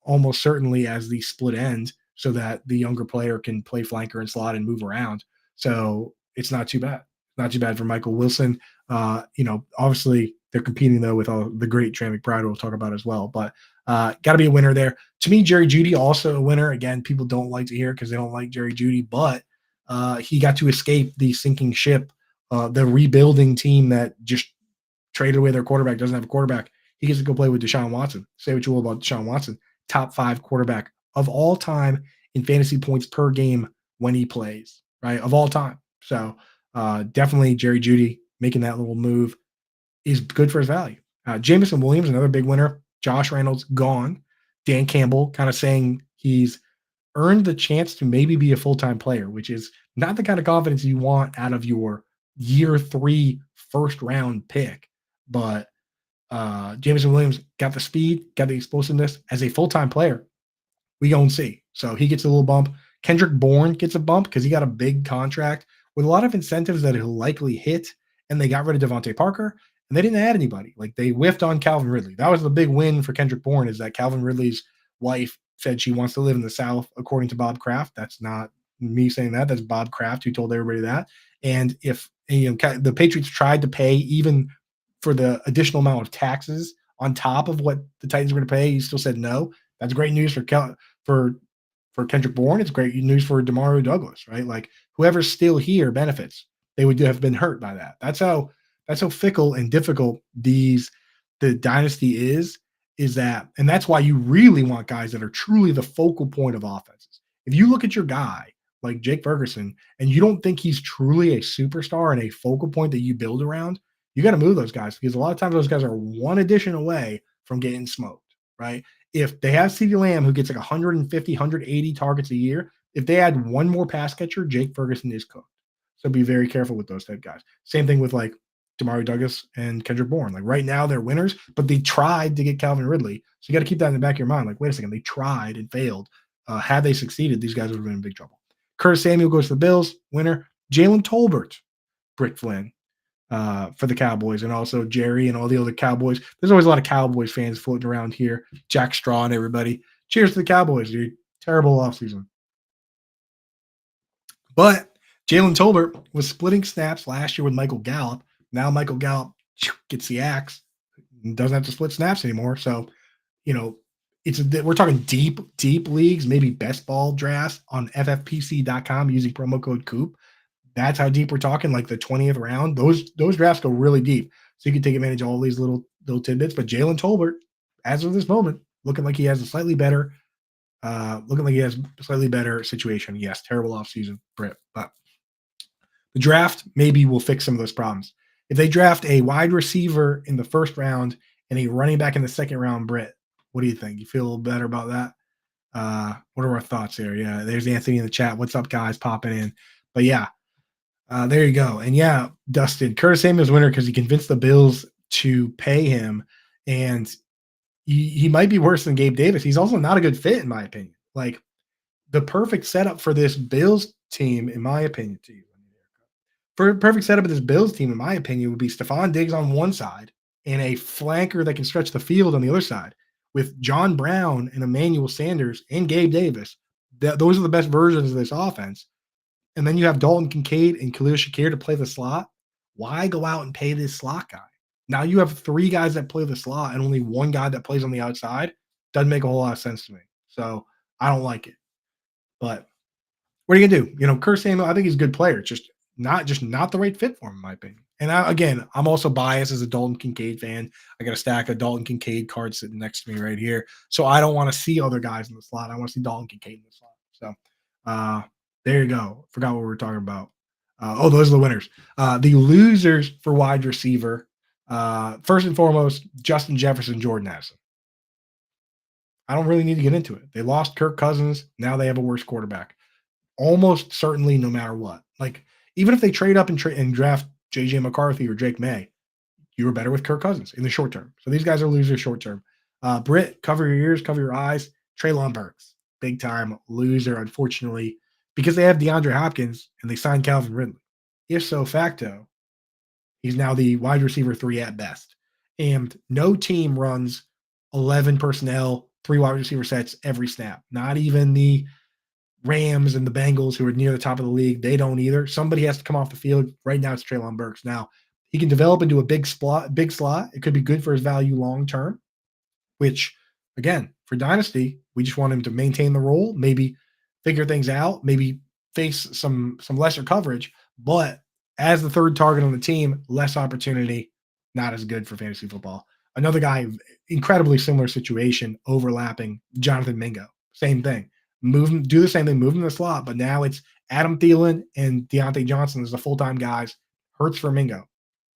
almost certainly as the split end so that the younger player can play flanker and slot and move around. So it's not too bad. Not too bad for Michael Wilson. Obviously they're competing though with all the great Trey McBride we'll talk about as well. But got to be a winner there. To me, Jerry Jeudy also a winner. Again, people don't like to hear because they don't like Jerry Jeudy, but he got to escape the sinking ship, the rebuilding team that just traded away their quarterback, doesn't have a quarterback. He gets to go play with Deshaun Watson. Say what you will about Deshaun Watson. Top 5 quarterback of all time in fantasy points per game when he plays, right? Of all time. So definitely Jerry Jeudy making that little move is good for his value. Jameson Williams, another big winner. Josh Reynolds gone. Dan Campbell kind of saying he's earned the chance to maybe be a full-time player, which is not the kind of confidence you want out of your year 3 first round pick. But Jameson Williams got the speed, got the explosiveness as a full-time player. We go and see. So he gets a little bump. Kendrick Bourne gets a bump because he got a big contract with a lot of incentives that he'll likely hit. And they got rid of Devontae Parker, and they didn't add anybody. Like they whiffed on Calvin Ridley. That was the big win for Kendrick Bourne, is that Calvin Ridley's wife said she wants to live in the South, according to Bob Kraft. That's not me saying that. That's Bob Kraft who told everybody that. And if the Patriots tried to pay even for the additional amount of taxes on top of what the Titans were going to pay, he still said no. That's great news for Kendrick Bourne. It's great news for Demario Douglas, right? Like whoever's still here benefits. They would have been hurt by that. That's how fickle and difficult the dynasty is that, and that's why you really want guys that are truly the focal point of offenses. If you look at your guy like Jake Ferguson and you don't think he's truly a superstar and a focal point that you build around, you got to move those guys, because a lot of times those guys are one addition away from getting smoked, right? If they have CeeDee Lamb, who gets like 150, 180 targets a year, if they add one more pass catcher, Jake Ferguson is cooked. So be very careful with those type guys. Same thing with like Demario Douglas and Kendrick Bourne. Like right now they're winners, but they tried to get Calvin Ridley. So you got to keep that in the back of your mind. Like, wait a second, they tried and failed. Had they succeeded, these guys would have been in big trouble. Curtis Samuel goes to the Bills, winner. Jalen Tolbert, Britt Flynn for the Cowboys, and also Jerry and all the other Cowboys. There's always a lot of Cowboys fans floating around here. Jack Straw and everybody. Cheers to the Cowboys, dude. Terrible offseason. But Jalen Tolbert was splitting snaps last year with Michael Gallup. Now Michael Gallup gets the axe and doesn't have to split snaps anymore. So, we're talking deep leagues, maybe best ball drafts on ffpc.com using promo code Coop. That's how deep we're talking, like the 20th round. Those drafts go really deep. So you can take advantage of all these little tidbits. But Jalen Tolbert, as of this moment, looking like he has a slightly better situation. Yes, terrible offseason, Britt. But the draft maybe will fix some of those problems. If they draft a wide receiver in the first round and a running back in the second round, Britt, what do you think? You feel a little better about that? What are our thoughts there? Yeah, there's Anthony in the chat. What's up, guys? Popping in. But yeah, there you go. And yeah, Dustin, Curtis Samuel's winner because he convinced the Bills to pay him. And he might be worse than Gabe Davis. He's also not a good fit, in my opinion. Like the perfect setup for this Bills team, in my opinion, for a perfect setup of this Bills team, in my opinion, would be Stephon Diggs on one side and a flanker that can stretch the field on the other side with John Brown and Emmanuel Sanders and Gabe Davis. Those are the best versions of this offense. And then you have Dalton Kincaid and Khalil Shakir to play the slot. Why go out and pay this slot guy? Now you have 3 guys that play the slot and only 1 guy that plays on the outside. Doesn't make a whole lot of sense to me. So I don't like it. But what are you gonna do? Curtis Samuel, I think he's a good player. Just not the right fit for him, in my opinion. And I'm also biased as a Dalton Kincaid fan. I got a stack of Dalton Kincaid cards sitting next to me right here. So I don't want to see other guys in the slot. I want to see Dalton Kincaid in the slot. So there you go. Forgot what we were talking about. Those are the winners. The losers for wide receiver. First and foremost, Justin Jefferson, Jordan Addison. I don't really need to get into it. They lost Kirk Cousins. Now they have a worse quarterback. Almost certainly, no matter what. Like, even if they trade up and draft J.J. McCarthy or Drake May, you were better with Kirk Cousins in the short term. So these guys are losers short term. Britt, cover your ears, cover your eyes. Treylon Burks, big time loser, unfortunately. because they have DeAndre Hopkins and they signed Calvin Ridley. If so facto, he's now the wide receiver 3 at best. And no team runs 11 personnel, 3 wide receiver sets every snap. Not even the Rams and the Bengals, who are near the top of the league. They don't either. Somebody has to come off the field. Right now, it's Treylon Burks. Now, he can develop into a big slot. It could be good for his value long term, which, again, for Dynasty, we just want him to maintain the role, maybe figure things out, maybe face some lesser coverage. But as the third target on the team, less opportunity, not as good for fantasy football. Another guy, incredibly similar situation, overlapping, Jonathan Mingo. Same thing. Move him, do the same thing, move him in the slot, but now it's Adam Thielen and Deontay Johnson as the full-time guys. Hurts for Mingo.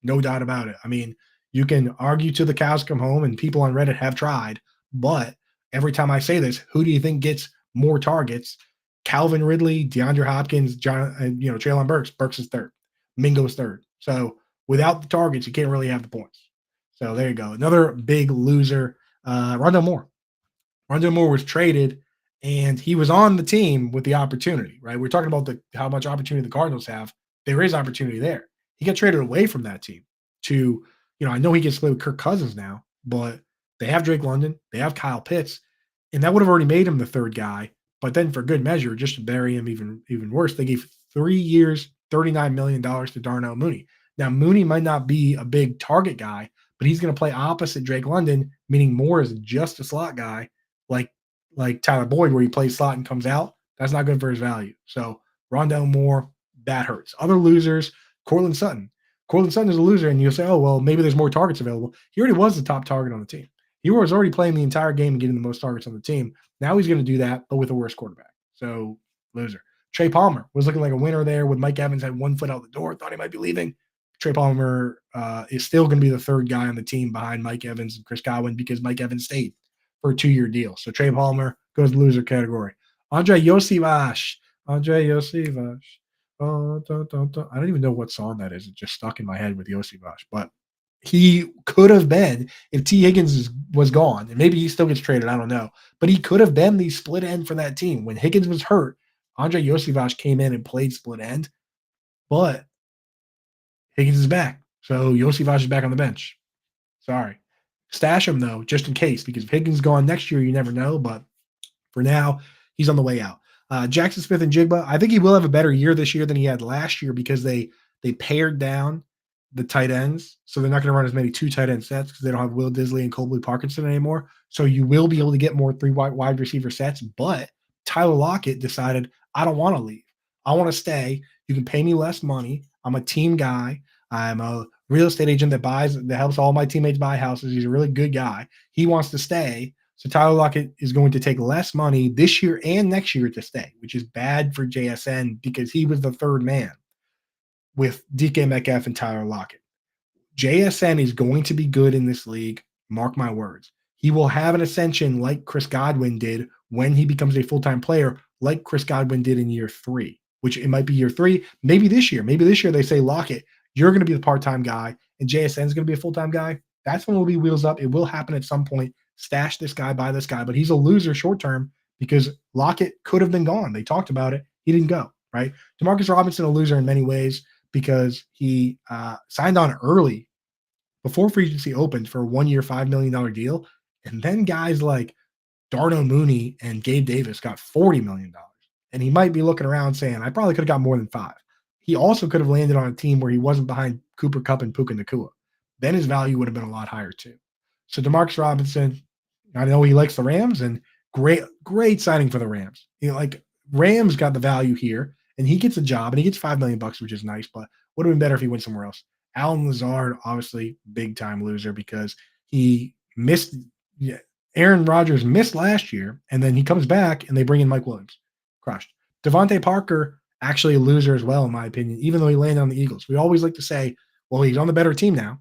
No doubt about it. I mean, you can argue till the cows come home, and people on Reddit have tried. But every time I say this, who do you think gets more targets? Calvin Ridley, DeAndre Hopkins, Treylon Burks. Burks is third. Mingo's third. So without the targets, you can't really have the points. So there you go. Another big loser, Rondell Moore. Rondell Moore was traded, and he was on the team with the opportunity, right? We're talking about how much opportunity the Cardinals have. There is opportunity there. He got traded away from that team to, I know he gets split with Kirk Cousins now, but they have Drake London, they have Kyle Pitts, and that would have already made him the third guy. But then for good measure, just to bury him even worse, they gave 3 years, $39 million to Darnell Mooney. Now, Mooney might not be a big target guy, but he's going to play opposite Drake London, meaning Moore is just a slot guy like Tyler Boyd, where he plays slot and comes out. That's not good for his value. So Rondell Moore, that hurts. Other losers, Courtland Sutton. Courtland Sutton is a loser, and you'll say, oh, well, maybe there's more targets available. He already was the top target on the team. He was already playing the entire game and getting the most targets on the team. Now he's going to do that, but with a worse quarterback. So, loser. Trey Palmer was looking like a winner there with Mike Evans had 1 foot out the door, thought he might be leaving. Trey Palmer is still going to be the third guy on the team behind Mike Evans and Chris Godwin because Mike Evans stayed for a 2-year deal. So Trey Palmer goes to the loser category. Andre Yosivash. Oh, I don't even know what song that is. It just stuck in my head with Yosivash. But he could have been, if T. Higgins was gone, and maybe he still gets traded, I don't know. But he could have been the split end for that team. When Higgins was hurt, Andre Yosivash came in and played split end. But Higgins is back. So Yosivash is back on the bench. Sorry. Stash him, though, just in case, because if Higgins is gone next year, you never know. But for now, he's on the way out. Jackson Smith and Jigba, I think he will have a better year this year than he had last year because they pared down the tight ends. So they're not going to run as many 2 tight end sets because they don't have Will Disley and Colby Parkinson anymore. So you will be able to get more 3 wide receiver sets. But Tyler Lockett decided, I don't want to leave. I want to stay. You can pay me less money. I'm a team guy. I'm a real estate agent that helps all my teammates buy houses. He's a really good guy. He wants to stay. So Tyler Lockett is going to take less money this year and next year to stay, which is bad for JSN because he was the third man with DK Metcalf and Tyler Lockett. JSN is going to be good in this league. Mark my words. He will have an ascension like Chris Godwin did when he becomes a full-time player, like Chris Godwin did in year 3, which it might be year 3, maybe this year. Maybe this year they say, Lockett, you're going to be the part-time guy, and JSN is going to be a full-time guy. That's when we'll be wheels up. It will happen at some point. Stash this guy, buy this guy, but he's a loser short-term because Lockett could have been gone. They talked about it. He didn't go, right? Demarcus Robinson, a loser in many ways because he signed on early before free agency opened for a 1-year, $5 million deal. And then guys like Darnell Mooney and Gabe Davis got $40 million. And he might be looking around saying, I probably could have got more than 5. He also could have landed on a team where he wasn't behind Cooper Kupp and Puka Nacua. Then his value would have been a lot higher too. So Demarcus Robinson, I know he likes the Rams, and great signing for the Rams. Rams got the value here, and he gets a job, and he gets $5 million, which is nice, but would have been better if he went somewhere else. Alan Lazard, obviously, big time loser because he missed. Yeah, Aaron Rodgers missed last year, and then he comes back, and they bring in Mike Williams. Crushed. Devontae Parker, actually a loser as well, in my opinion, even though he landed on the Eagles. We always like to say, well, he's on the better team now.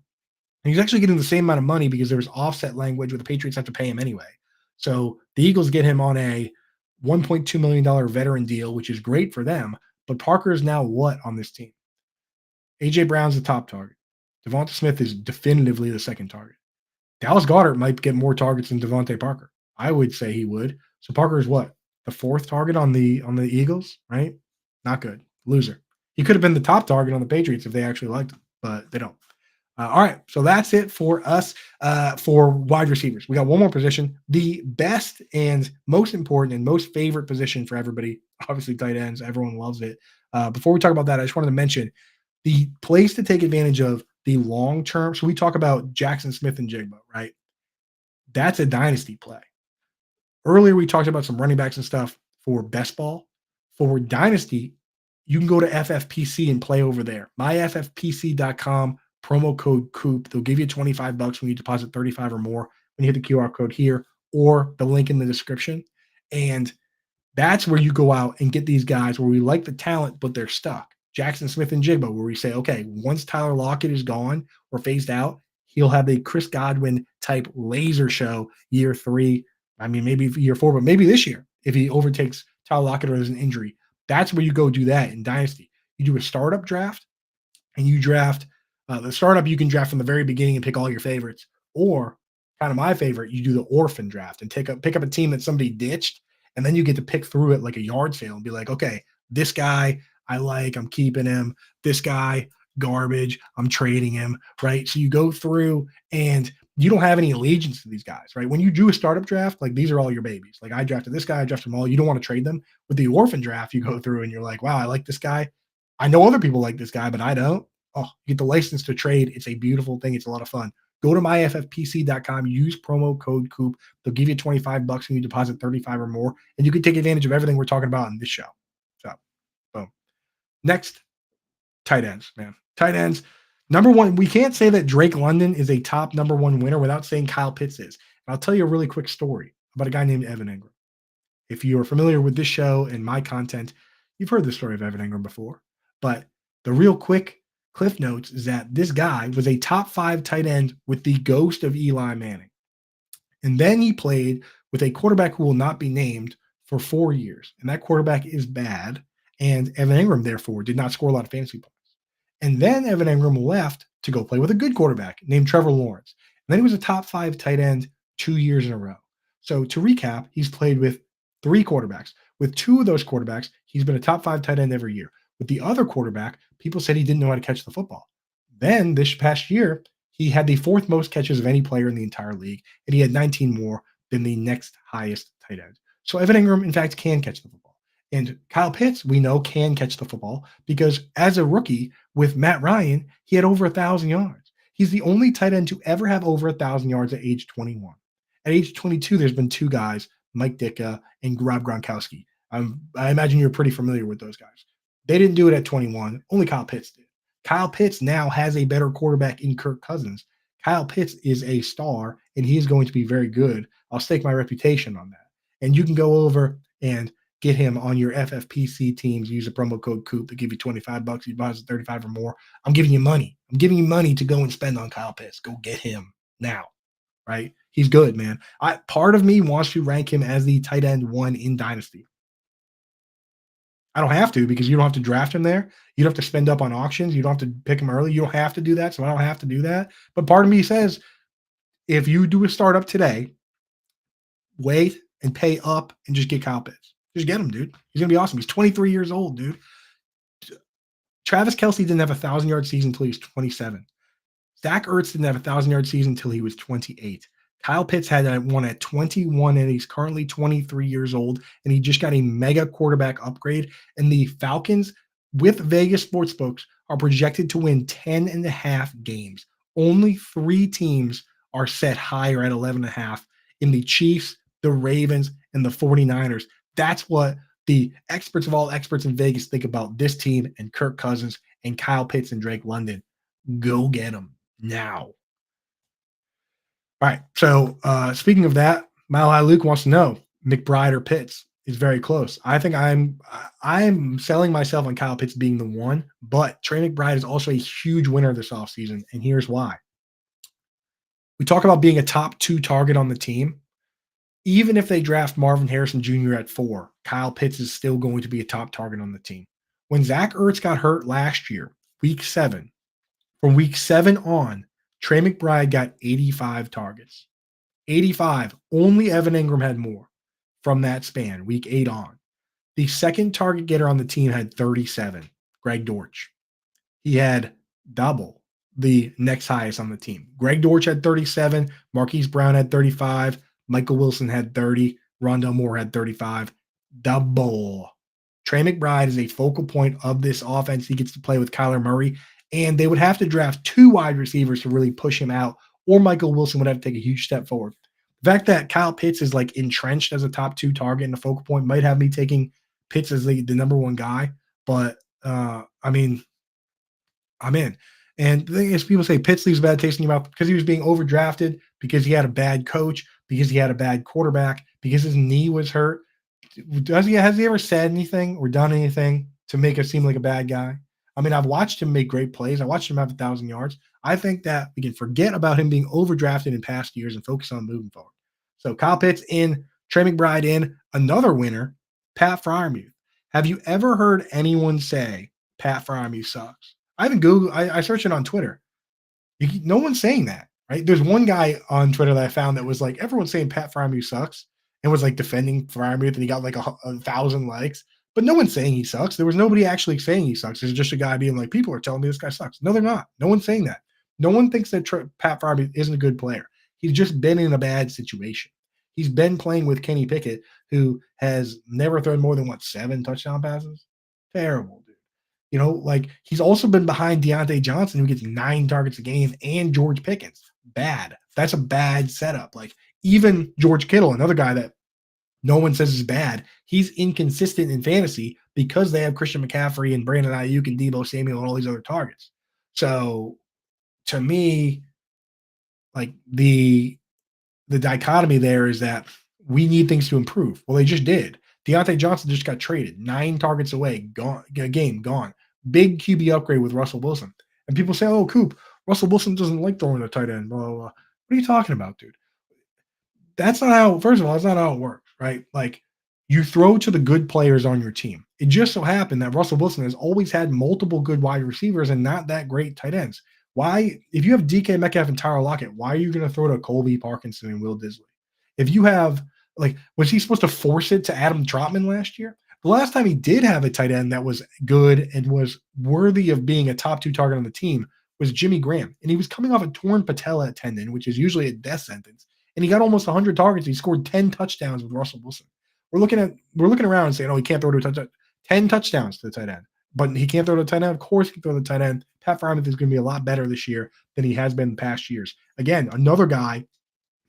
And he's actually getting the same amount of money because there was offset language where the Patriots have to pay him anyway. So the Eagles get him on a $1.2 million veteran deal, which is great for them. But Parker is now what on this team? A.J. Brown's the top target. Devonta Smith is definitively the second target. Dallas Goedert might get more targets than Devontae Parker. I would say he would. So Parker is what? The 4th target on the Eagles, right? Not good. Loser. He could have been the top target on the Patriots if they actually liked him, but they don't. All right, so that's it for us for wide receivers. We got one more position, the best and most important and most favorite position for everybody. Obviously, tight ends. Everyone loves it. Before we talk about that, I just wanted to mention the place to take advantage of the long term. So we talk about Jackson Smith and Jigba, right? That's a dynasty play. Earlier, we talked about some running backs and stuff for best ball. For dynasty, you can go to FFPC and play over there. myffpc.com, promo code Coop. They'll give you 25 bucks when you deposit 35 or more when you hit the QR code here or the link in the description. And that's where you go out and get these guys where we like the talent, but they're stuck. Jackson Smith and Jigba, where we say, okay, once Tyler Lockett is gone or phased out, he'll have a Chris Godwin type laser show year 3. I mean, maybe year 4, but maybe this year if he overtakes Tyler Lockett or there's an injury. That's where you go do that in Dynasty. You do a startup draft and you draft the startup. You can draft from the very beginning and pick all your favorites, or kind of my favorite, you do the orphan draft and pick up a team that somebody ditched, and then you get to pick through it like a yard sale and be like, okay, this guy I like, I'm keeping him. This guy garbage, I'm trading him. Right. So you go through and you don't have any allegiance to these guys, right? When you do a startup draft, like these are all your babies. Like I drafted this guy, I drafted them all. You don't want to trade them. With the orphan draft, you go through and you're like, wow, I like this guy. I know other people like this guy, but I don't. Oh, you get the license to trade. It's a beautiful thing. It's a lot of fun. Go to myffpc.com, use promo code Coop. They'll give you 25 bucks when you deposit 35 or more, and you can take advantage of everything we're talking about in this show. So, boom. Next, tight ends, man. Tight ends. Number one, we can't say that Drake London is a top number one winner without saying Kyle Pitts is. And I'll tell you a really quick story about a guy named Evan Ingram. If you are familiar with this show and my content, you've heard the story of Evan Ingram before. But the real quick cliff notes is that this guy was a top 5 tight end with the ghost of Eli Manning. And then he played with a quarterback who will not be named for 4 years. And that quarterback is bad. And Evan Ingram, therefore, did not score a lot of fantasy points. And then Evan Ingram left to go play with a good quarterback named Trevor Lawrence. And then he was a top 5 tight end 2 years in a row. So to recap, he's played with 3 quarterbacks. With 2 of those quarterbacks, he's been a top 5 tight end every year. With the other quarterback, people said he didn't know how to catch the football. Then this past year, he had the 4th most catches of any player in the entire league, and he had 19 more than the next highest tight end. So Evan Ingram, in fact, can catch the football. And Kyle Pitts, we know, can catch the football because as a rookie with Matt Ryan, he had over 1,000 yards. He's the only tight end to ever have over 1,000 yards at age 21. At age 22, there's been 2 guys, Mike Ditka and Rob Gronkowski. I imagine you're pretty familiar with those guys. They didn't do it at 21. Only Kyle Pitts did. Kyle Pitts now has a better quarterback in Kirk Cousins. Kyle Pitts is a star, and he is going to be very good. I'll stake my reputation on that. And you can go over and get him on your FFPC teams. Use the promo code Coop to give you 25 bucks. You buy 35 or more. I'm giving you money. I'm giving you money to go and spend on Kyle Pitts. Go get him now, right? He's good, man. Part of me wants to rank him as the tight end 1 in Dynasty. I don't have to because you don't have to draft him there. You don't have to spend up on auctions. You don't have to pick him early. You don't have to do that. So I don't have to do that. But part of me says if you do a startup today, wait and pay up and just get Kyle Pitts. Just get him, dude. He's going to be awesome. He's 23 years old, dude. Travis Kelce didn't have a 1,000-yard season until he was 27. Zach Ertz didn't have a 1,000-yard season until he was 28. Kyle Pitts had one at 21, and he's currently 23 years old, and he just got a mega quarterback upgrade. And the Falcons, with Vegas sportsbooks, are projected to win 10.5 games. Only 3 teams are set higher at 11.5 in the Chiefs, the Ravens, and the 49ers. That's what the experts of all experts in Vegas think about this team and Kirk Cousins and Kyle Pitts and Drake London. Go get them now. All right. So speaking of that, Mile High Luke wants to know McBride or Pitts is very close. I think I'm selling myself on Kyle Pitts being the one, but Trey McBride is also a huge winner this offseason, and here's why. We talk about being a top 2 target on the team. Even if they draft Marvin Harrison Jr. at 4, Kyle Pitts is still going to be a top target on the team. When Zach Ertz got hurt last year, week 7, from week 7 on, Trey McBride got 85 targets. 85. Only Evan Ingram had more from that span, week 8 on. The second target getter on the team had 37, Greg Dortch. He had double the next highest on the team. Greg Dortch had 37, Marquise Brown had 35, Michael Wilson had 30, Rondell Moore had 35. Double. Trey McBride is a focal point of this offense. He gets to play with Kyler Murray, and they would have to draft 2 wide receivers to really push him out, or Michael Wilson would have to take a huge step forward. The fact that Kyle Pitts is like entrenched as a top 2 target and a focal point might have me taking Pitts as the number 1 guy, but I mean, I'm in. And the thing is, people say Pitts leaves a bad taste in your mouth because he was being overdrafted, because he had a bad coach, because he had a bad quarterback, because his knee was hurt. Has he ever said anything or done anything to make us seem like a bad guy? I mean, I've watched him make great plays. I watched him have 1,000 yards. I think that we can forget about him being overdrafted in past years and focus on moving forward. So Kyle Pitts in, Trey McBride in, another winner, Pat Freiermuth. Have you ever heard anyone say Pat Freiermuth sucks? I haven't Googled. I searched it on Twitter. No one's saying that, right? There's one guy on Twitter that I found that was like, everyone's saying Pat Freiermuth sucks, and was like defending Freiermuth, and he got like 1,000 likes. But no one's saying he sucks. There was nobody actually saying he sucks. There's just a guy being like, people are telling me this guy sucks. No, they're not. No one's saying that. No one thinks that Pat Freiermuth isn't a good player. He's just been in a bad situation. He's been playing with Kenny Pickett, who has never thrown more than 7 touchdown passes. Terrible, dude. Like he's also been behind Deontay Johnson, who gets 9 targets a game, and George Pickens. Bad. That's a bad setup. Like even George Kittle, another guy that no one says is bad, he's inconsistent in fantasy because they have Christian McCaffrey and Brandon Ayuk and Deebo Samuel and all these other targets. So to me, like the dichotomy there is that we need things to improve. Well, they just did. Deontay Johnson just got traded, 9 targets away, gone, game gone. Big QB upgrade with Russell Wilson. And people say, oh, Coop, Russell Wilson doesn't like throwing a tight end, blah, blah, blah. What are you talking about, dude? That's not how, first of all, that's not how it works, right? Like you throw to the good players on your team. It just so happened that Russell Wilson has always had multiple good wide receivers and not that great tight ends. Why, if you have DK Metcalf and Tyler Lockett, why are you going to throw to Colby Parkinson and Will Disley? If you have, like, was he supposed to force it to Adam Trotman last year? The last time he did have a tight end that was good and was worthy of being a top 2 target on the team was Jimmy Graham. And he was coming off a torn patella tendon, which is usually a death sentence. And he got almost 100 targets. He scored 10 touchdowns with Russell Wilson. We're looking around and saying, oh, he can't throw to a touchdown. 10 touchdowns to the tight end. But he can't throw to the tight end. Of course he can throw to the tight end. Pat Freiermuth is going to be a lot better this year than he has been in past years. Again, another guy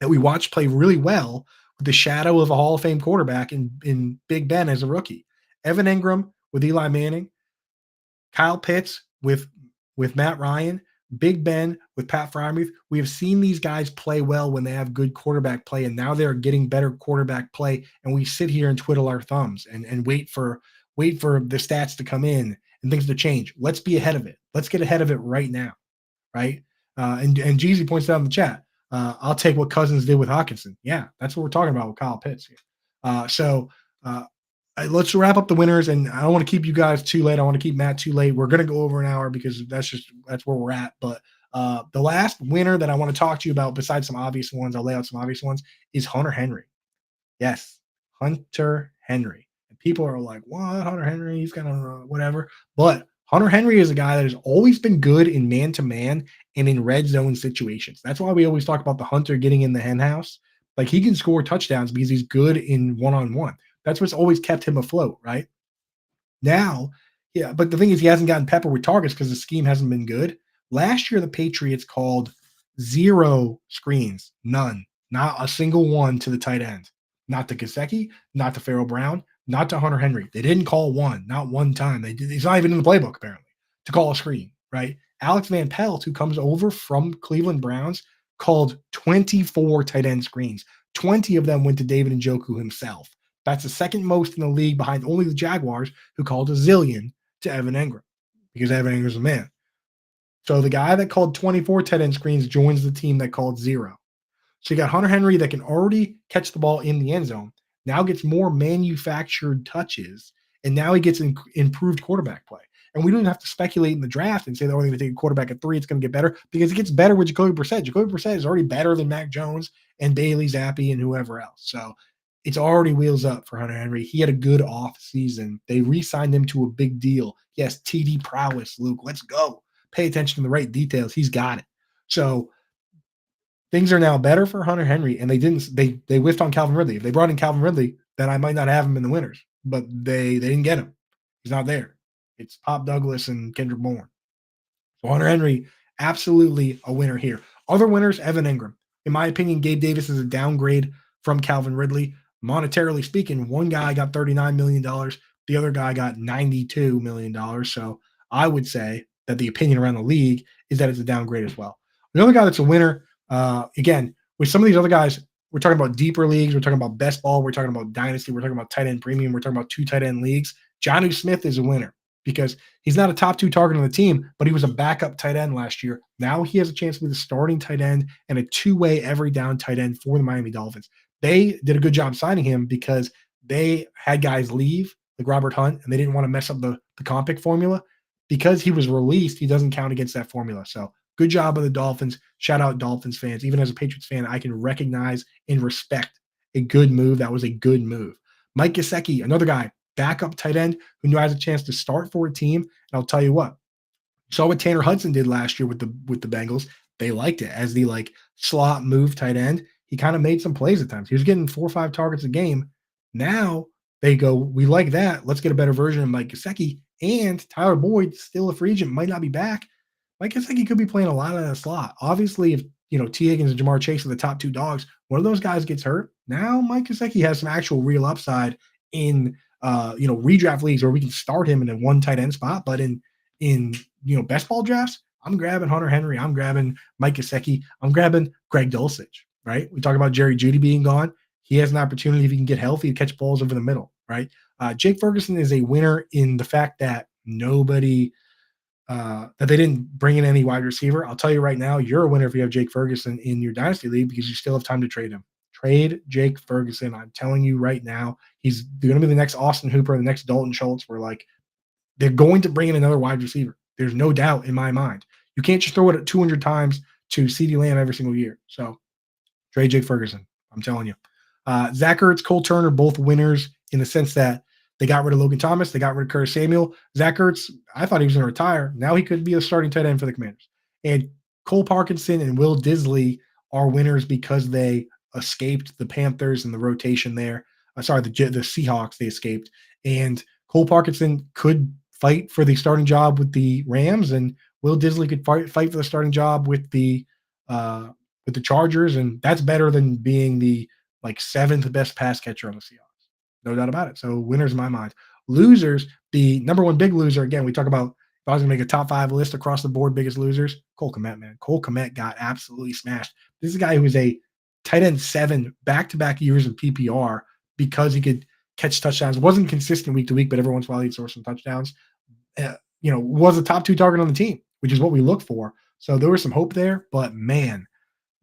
that we watched play really well with the shadow of a Hall of Fame quarterback in Big Ben as a rookie. Evan Engram with Eli Manning. Kyle Pitts with Matt Ryan. Big Ben with Pat Freiermuth. We have seen these guys play well when they have good quarterback play, and now they're getting better quarterback play, and we sit here and twiddle our thumbs and wait for the stats to come in and things to change. Let's be ahead of it. Let's get ahead of it right now, right? And Jeezy points out in the chat, I'll take what Cousins did with Hawkinson. Yeah, that's what we're talking about with Kyle Pitts here. So let's wrap up the winners, and I don't want to keep you guys too late. I want to keep Matt too late. We're going to go over an hour because that's where we're at. But the last winner that I want to talk to you about, besides some obvious ones, I'll lay out some obvious ones, is Hunter Henry. Yes, Hunter Henry. And people are like, what? Hunter Henry? He's got whatever. But Hunter Henry is a guy that has always been good in man-to-man and in red zone situations. That's why we always talk about the Hunter getting in the hen house. Like he can score touchdowns because he's good in one-on-one. That's what's always kept him afloat, right? Now, yeah, but the thing is he hasn't gotten pepper with targets because the scheme hasn't been good. Last year, the Patriots called 0 screens, none, not a single one to the tight end. Not to Gesicki, not to Farrell Brown, not to Hunter Henry. They didn't call one, not one time. He's not even in the playbook, apparently, to call a screen, right? Alex Van Pelt, who comes over from Cleveland Browns, called 24 tight end screens. 20 of them went to David Njoku himself. That's the second most in the league behind only the Jaguars, who called a zillion to Evan Engram because Evan Engram's a man. So the guy that called 24 tight end screens joins the team that called 0. So you got Hunter Henry that can already catch the ball in the end zone, now gets more manufactured touches, and now he gets improved quarterback play. And we don't have to speculate in the draft and say they're only going to take a quarterback at 3. It's going to get better because it gets better with Jacoby Brissett. Jacoby Brissett is already better than Mac Jones and Bailey Zappi and whoever else. So it's already wheels up for Hunter Henry. He had a good off season. They re-signed him to a big deal. Yes, TD prowess, Luke. Let's go. Pay attention to the right details. He's got it. So things are now better for Hunter Henry, and they whiffed on Calvin Ridley. If they brought in Calvin Ridley, then I might not have him in the winners. But they didn't get him. He's not there. It's Pop Douglas and Kendrick Bourne. So Hunter Henry, absolutely a winner here. Other winners, Evan Ingram. In my opinion, Gabe Davis is a downgrade from Calvin Ridley. Monetarily speaking, one guy got $39 million. The other guy got $92 million. So I would say that the opinion around the league is that it's a downgrade as well. Another guy that's a winner, again, with some of these other guys, we're talking about deeper leagues. We're talking about best ball. We're talking about dynasty. We're talking about tight end premium. We're talking about 2 tight end leagues. Jonnu Smith is a winner because he's not a top 2 target on the team, but he was a backup tight end last year. Now he has a chance to be the starting tight end and a 2-way every down tight end for the Miami Dolphins. They did a good job signing him because they had guys leave, like Robert Hunt, and they didn't want to mess up the comp pick formula. Because he was released, he doesn't count against that formula. So good job of the Dolphins. Shout out Dolphins fans. Even as a Patriots fan, I can recognize and respect a good move. That was a good move. Mike Gesicki, another guy, backup tight end who now has a chance to start for a team. And I'll tell you what, saw what Tanner Hudson did last year with the Bengals. They liked it as the slot move tight end. He kind of made some plays at times. He was getting 4 or 5 targets a game. Now they go, we like that. Let's get a better version of Mike Gesicki. And Tyler Boyd, still a free agent, might not be back. Mike Gesicki could be playing a lot of that slot. Obviously, if T. Higgins and Jamar Chase are the top 2 dogs, one of those guys gets hurt. Now Mike Gesicki has some actual real upside in redraft leagues where we can start him in a 1 tight end spot. But in best ball drafts, I'm grabbing Hunter Henry. I'm grabbing Mike Gesicki. I'm grabbing Greg Dulcich, right? We talk about Jerry Jeudy being gone. He has an opportunity, if he can get healthy, to catch balls over the middle, right? Jake Ferguson is a winner in the fact that that they didn't bring in any wide receiver. I'll tell you right now, you're a winner if you have Jake Ferguson in your dynasty league because you still have time to trade him. Trade Jake Ferguson. I'm telling you right now, he's going to be the next Austin Hooper, the next Dalton Schultz. They're going to bring in another wide receiver. There's no doubt in my mind. You can't just throw it at 200 times to CeeDee Lamb every single year. So trade Jake Ferguson. I'm telling you. Zach Ertz, Cole Turner, both winners in the sense that they got rid of Logan Thomas. They got rid of Curtis Samuel. Zach Ertz, I thought he was going to retire. Now he could be a starting tight end for the Commanders. And Cole Parkinson and Will Disley are winners because they escaped the Panthers and the rotation there. The Seahawks, they escaped. And Cole Parkinson could fight for the starting job with the Rams, and Will Disley could fight for the starting job with the Chargers, and that's better than being the 7th best pass catcher on the Seahawks. No doubt about it. So winners in my mind. Losers, the number one big loser, again, we talk about if I was going to make a top 5 list across the board, biggest losers, Cole Kmet, man. Cole Kmet got absolutely smashed. This is a guy who was a tight end 7 back-to-back years in PPR because he could catch touchdowns. Wasn't consistent week to week, but every once in a while he'd score some touchdowns. Was a top 2 target on the team, which is what we look for. So there was some hope there, but man,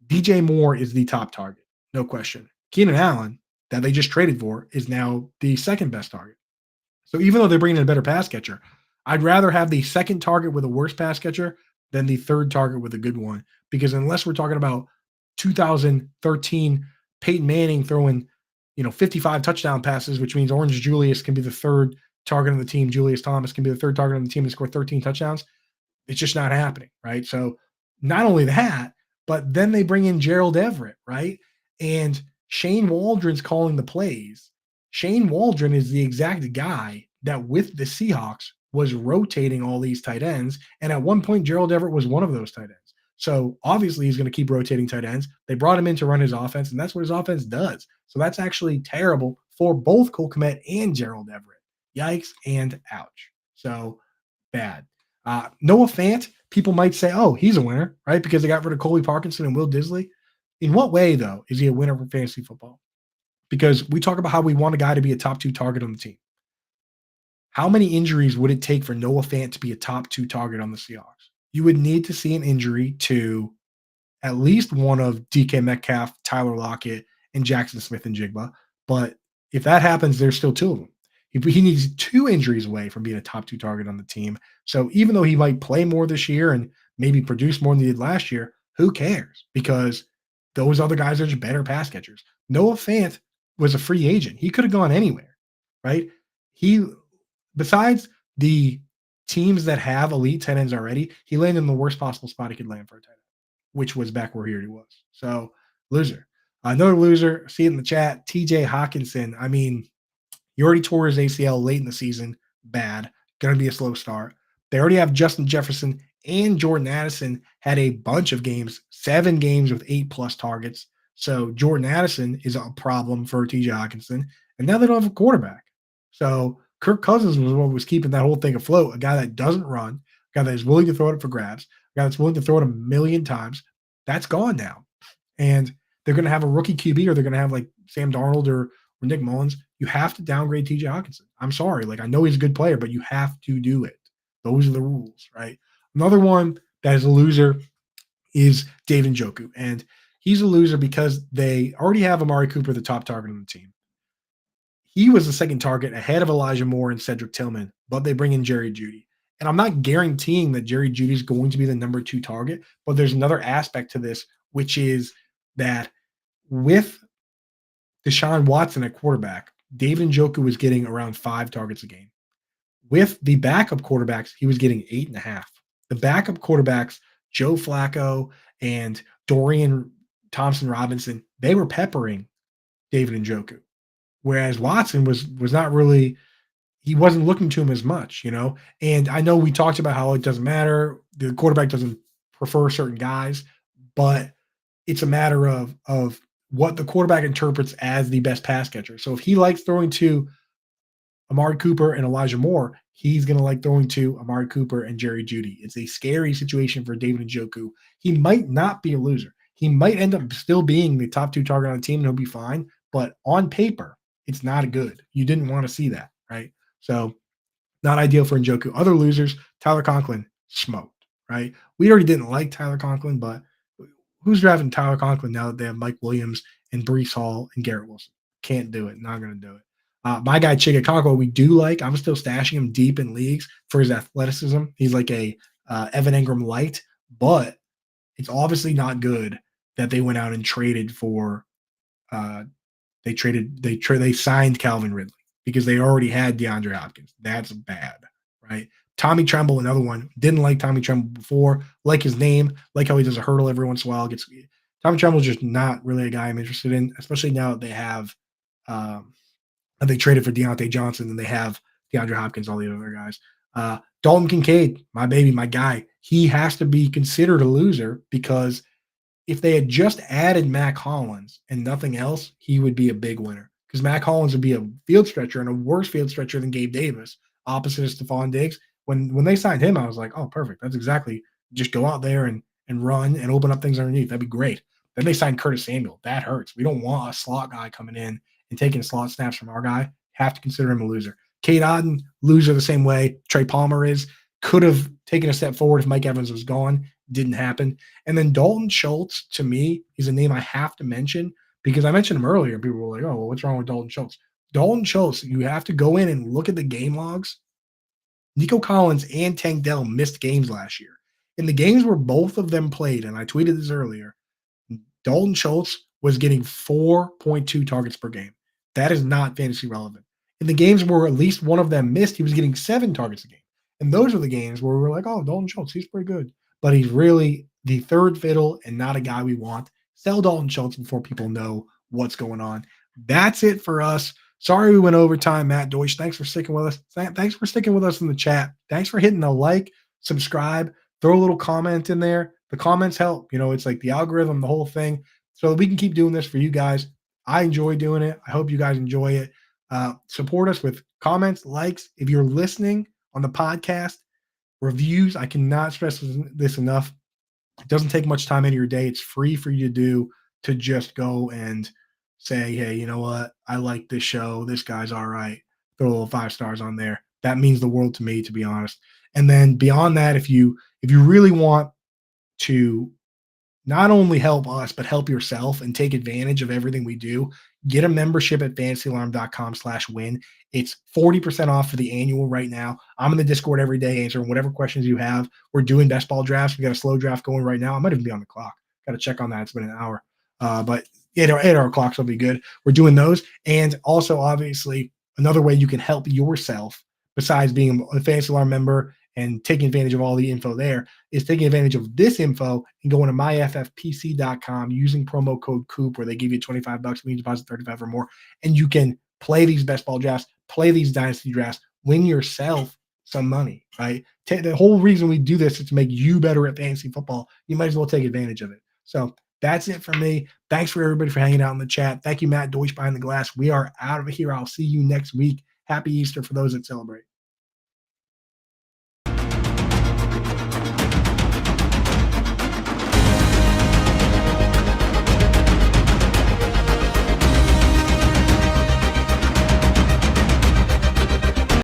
DJ Moore is the top target. No question. Keenan Allen, that they just traded for, is now the 2nd best target. So even though they're bringing in a better pass catcher, I'd rather have the 2nd target with a worse pass catcher than the 3rd target with a good one. Because unless we're talking about 2013 Peyton Manning throwing, 55 touchdown passes, which means Orange Julius can be the 3rd target on the team. Julius Thomas can be the 3rd target on the team to score 13 touchdowns. It's just not happening, right? So not only that, but then they bring in Gerald Everett, right? And Shane Waldron's calling the plays. Shane Waldron is the exact guy that with the Seahawks was rotating all these tight ends. And at one point, Gerald Everett was one of those tight ends. So obviously he's going to keep rotating tight ends. They brought him in to run his offense, and that's what his offense does. So that's actually terrible for both Cole Kmet and Gerald Everett. Yikes and ouch. So bad. Noah Fant, people might say, oh, he's a winner, right? Because they got rid of Coley Parkinson and Will Disley. In what way, though, is he a winner for fantasy football? Because we talk about how we want a guy to be a top 2 target on the team. How many injuries would it take for Noah Fant to be a top 2 target on the Seahawks? You would need to see an injury to at least one of DK Metcalf, Tyler Lockett, and Jackson Smith-Njigba. But if that happens, there's still 2 of them. He needs 2 injuries away from being a top 2 target on the team. So even though he might play more this year and maybe produce more than he did last year, who cares? Because those other guys are just better pass catchers. Noah Fant was a free agent. He could have gone anywhere, right? He, besides the teams that have elite tight ends already, he landed in the worst possible spot he could land for a tight end, which was back where he already was. So, loser. Another loser, see it in the chat, TJ Hawkinson. I mean, he already tore his ACL late in the season. Bad. Going to be a slow start. They already have Justin Jefferson and Jordan Addison had a bunch of games, 7 games with 8+ targets. So Jordan Addison is a problem for TJ Hawkinson. And now they don't have a quarterback. So Kirk Cousins was what was keeping that whole thing afloat. A guy that doesn't run, a guy that is willing to throw it up for grabs, a guy that's willing to throw it a million times. That's gone now. And they're going to have a rookie QB, or they're going to have like Sam Darnold or Nick Mullins. You have to downgrade TJ Hawkinson. I'm sorry. Like, I know he's a good player, but you have to do it. Those are the rules, right? Another one that is a loser is David Njoku. And he's a loser because they already have Amari Cooper, the top target on the team. He was the second target ahead of Elijah Moore and Cedric Tillman, but they bring in Jerry Jeudy. And I'm not guaranteeing that Jerry Jeudy is going to be the number 2 target, but there's another aspect to this, which is that with Deshaun Watson at quarterback, David Njoku was getting around 5 targets a game. With the backup quarterbacks, he was getting 8.5. The backup quarterbacks, Joe Flacco and Dorian Thompson Robinson, they were peppering David Njoku. Whereas Watson was not really, he wasn't looking to him as much, you know? And I know we talked about how it doesn't matter. The quarterback doesn't prefer certain guys, but it's a matter of what the quarterback interprets as the best pass catcher. So if he likes throwing to Amari Cooper and Elijah Moore, he's going to like throwing to Amari Cooper and Jerry Jeudy. It's a scary situation for David Njoku. He might not be a loser. He might end up still being the top 2 target on the team and he'll be fine. But on paper, it's not good. You didn't want to see that, right? So not ideal for Njoku. Other losers, Tyler Conklin, smoked, right? We already didn't like Tyler Conklin, but who's drafting Tyler Conklin now that they have Mike Williams and Brees Hall and Garrett Wilson? Can't do it. Not going to do it. My guy Chig Okonkwo, we do like. I'm still stashing him deep in leagues for his athleticism. He's like a Evan Engram light, but it's obviously not good that they went out and traded for. They signed Calvin Ridley because they already had DeAndre Hopkins. That's bad, right? Tommy Tremble, another one. Didn't like Tommy Tremble before. Like his name. Like how he does a hurdle every once in a while. Tommy Tremble's just not really a guy I'm interested in, especially now that they have. They traded for Deontay Johnson and they have DeAndre Hopkins, all the other guys. Dalton Kincaid, my baby, my guy, he has to be considered a loser because if they had just added Mac Hollins and nothing else, he would be a big winner because Mac Hollins would be a field stretcher and a worse field stretcher than Gabe Davis, opposite of Stephon Diggs. When they signed him, I was like, oh, perfect. That's exactly, just go out there and run and open up things underneath. That'd be great. Then they signed Curtis Samuel. That hurts. We don't want a slot guy coming in and taking slot snaps from our guy. Have to consider him a loser. Cade Otton, loser the same way Trey Palmer is. Could have taken a step forward if Mike Evans was gone. Didn't happen. And then Dalton Schultz, to me, is a name I have to mention because I mentioned him earlier. People were like, oh, well, what's wrong with Dalton Schultz? Dalton Schultz, you have to go in and look at the game logs. Nico Collins and Tank Dell missed games last year. In the games where both of them played, and I tweeted this earlier, Dalton Schultz was getting 4.2 targets per game. That is not fantasy relevant. In the games where at least one of them missed, he was getting 7 targets a game. And those are the games where we're like, oh, Dalton Schultz, he's pretty good. But he's really the third fiddle and not a guy we want. Sell Dalton Schultz before people know what's going on. That's it for us. Sorry we went overtime, Matt Deutsch. Thanks for sticking with us. Thanks for sticking with us in the chat. Thanks for hitting the like, subscribe, throw a little comment in there. The comments help. You know, it's like the algorithm, the whole thing. So we can keep doing this for you guys. I enjoy doing it. I hope you guys enjoy it. Support us with comments, likes. If you're listening on the podcast, reviews. I cannot stress this enough. It doesn't take much time out of your day. It's free for you to do, to just go and say, hey, you know what? I like this show. This guy's all right. Throw a little 5 stars on there. That means the world to me, to be honest. And then beyond that, if you really want to not only help us, but help yourself and take advantage of everything we do, get a membership at fantasyalarm.com/win. It's 40% off for the annual right now. I'm in the Discord every day answering whatever questions you have. We're doing best ball drafts. We got a slow draft going right now. I might even be on the clock. Got to check on that. It's been an hour. But 8 hour clocks will be good. We're doing those. And also, obviously, another way you can help yourself besides being a Fantasy Alarm member and taking advantage of all the info there is taking advantage of this info and going to myffpc.com using promo code Coop, where they give you $25 when you deposit 35 or more. And you can play these best ball drafts, play these dynasty drafts, win yourself some money, right? The whole reason we do this is to make you better at fantasy football. You might as well take advantage of it. So that's it for me. Thanks for everybody for hanging out in the chat. Thank you, Matt Deutsch behind the glass. We are out of here. I'll see you next week. Happy Easter for those that celebrate.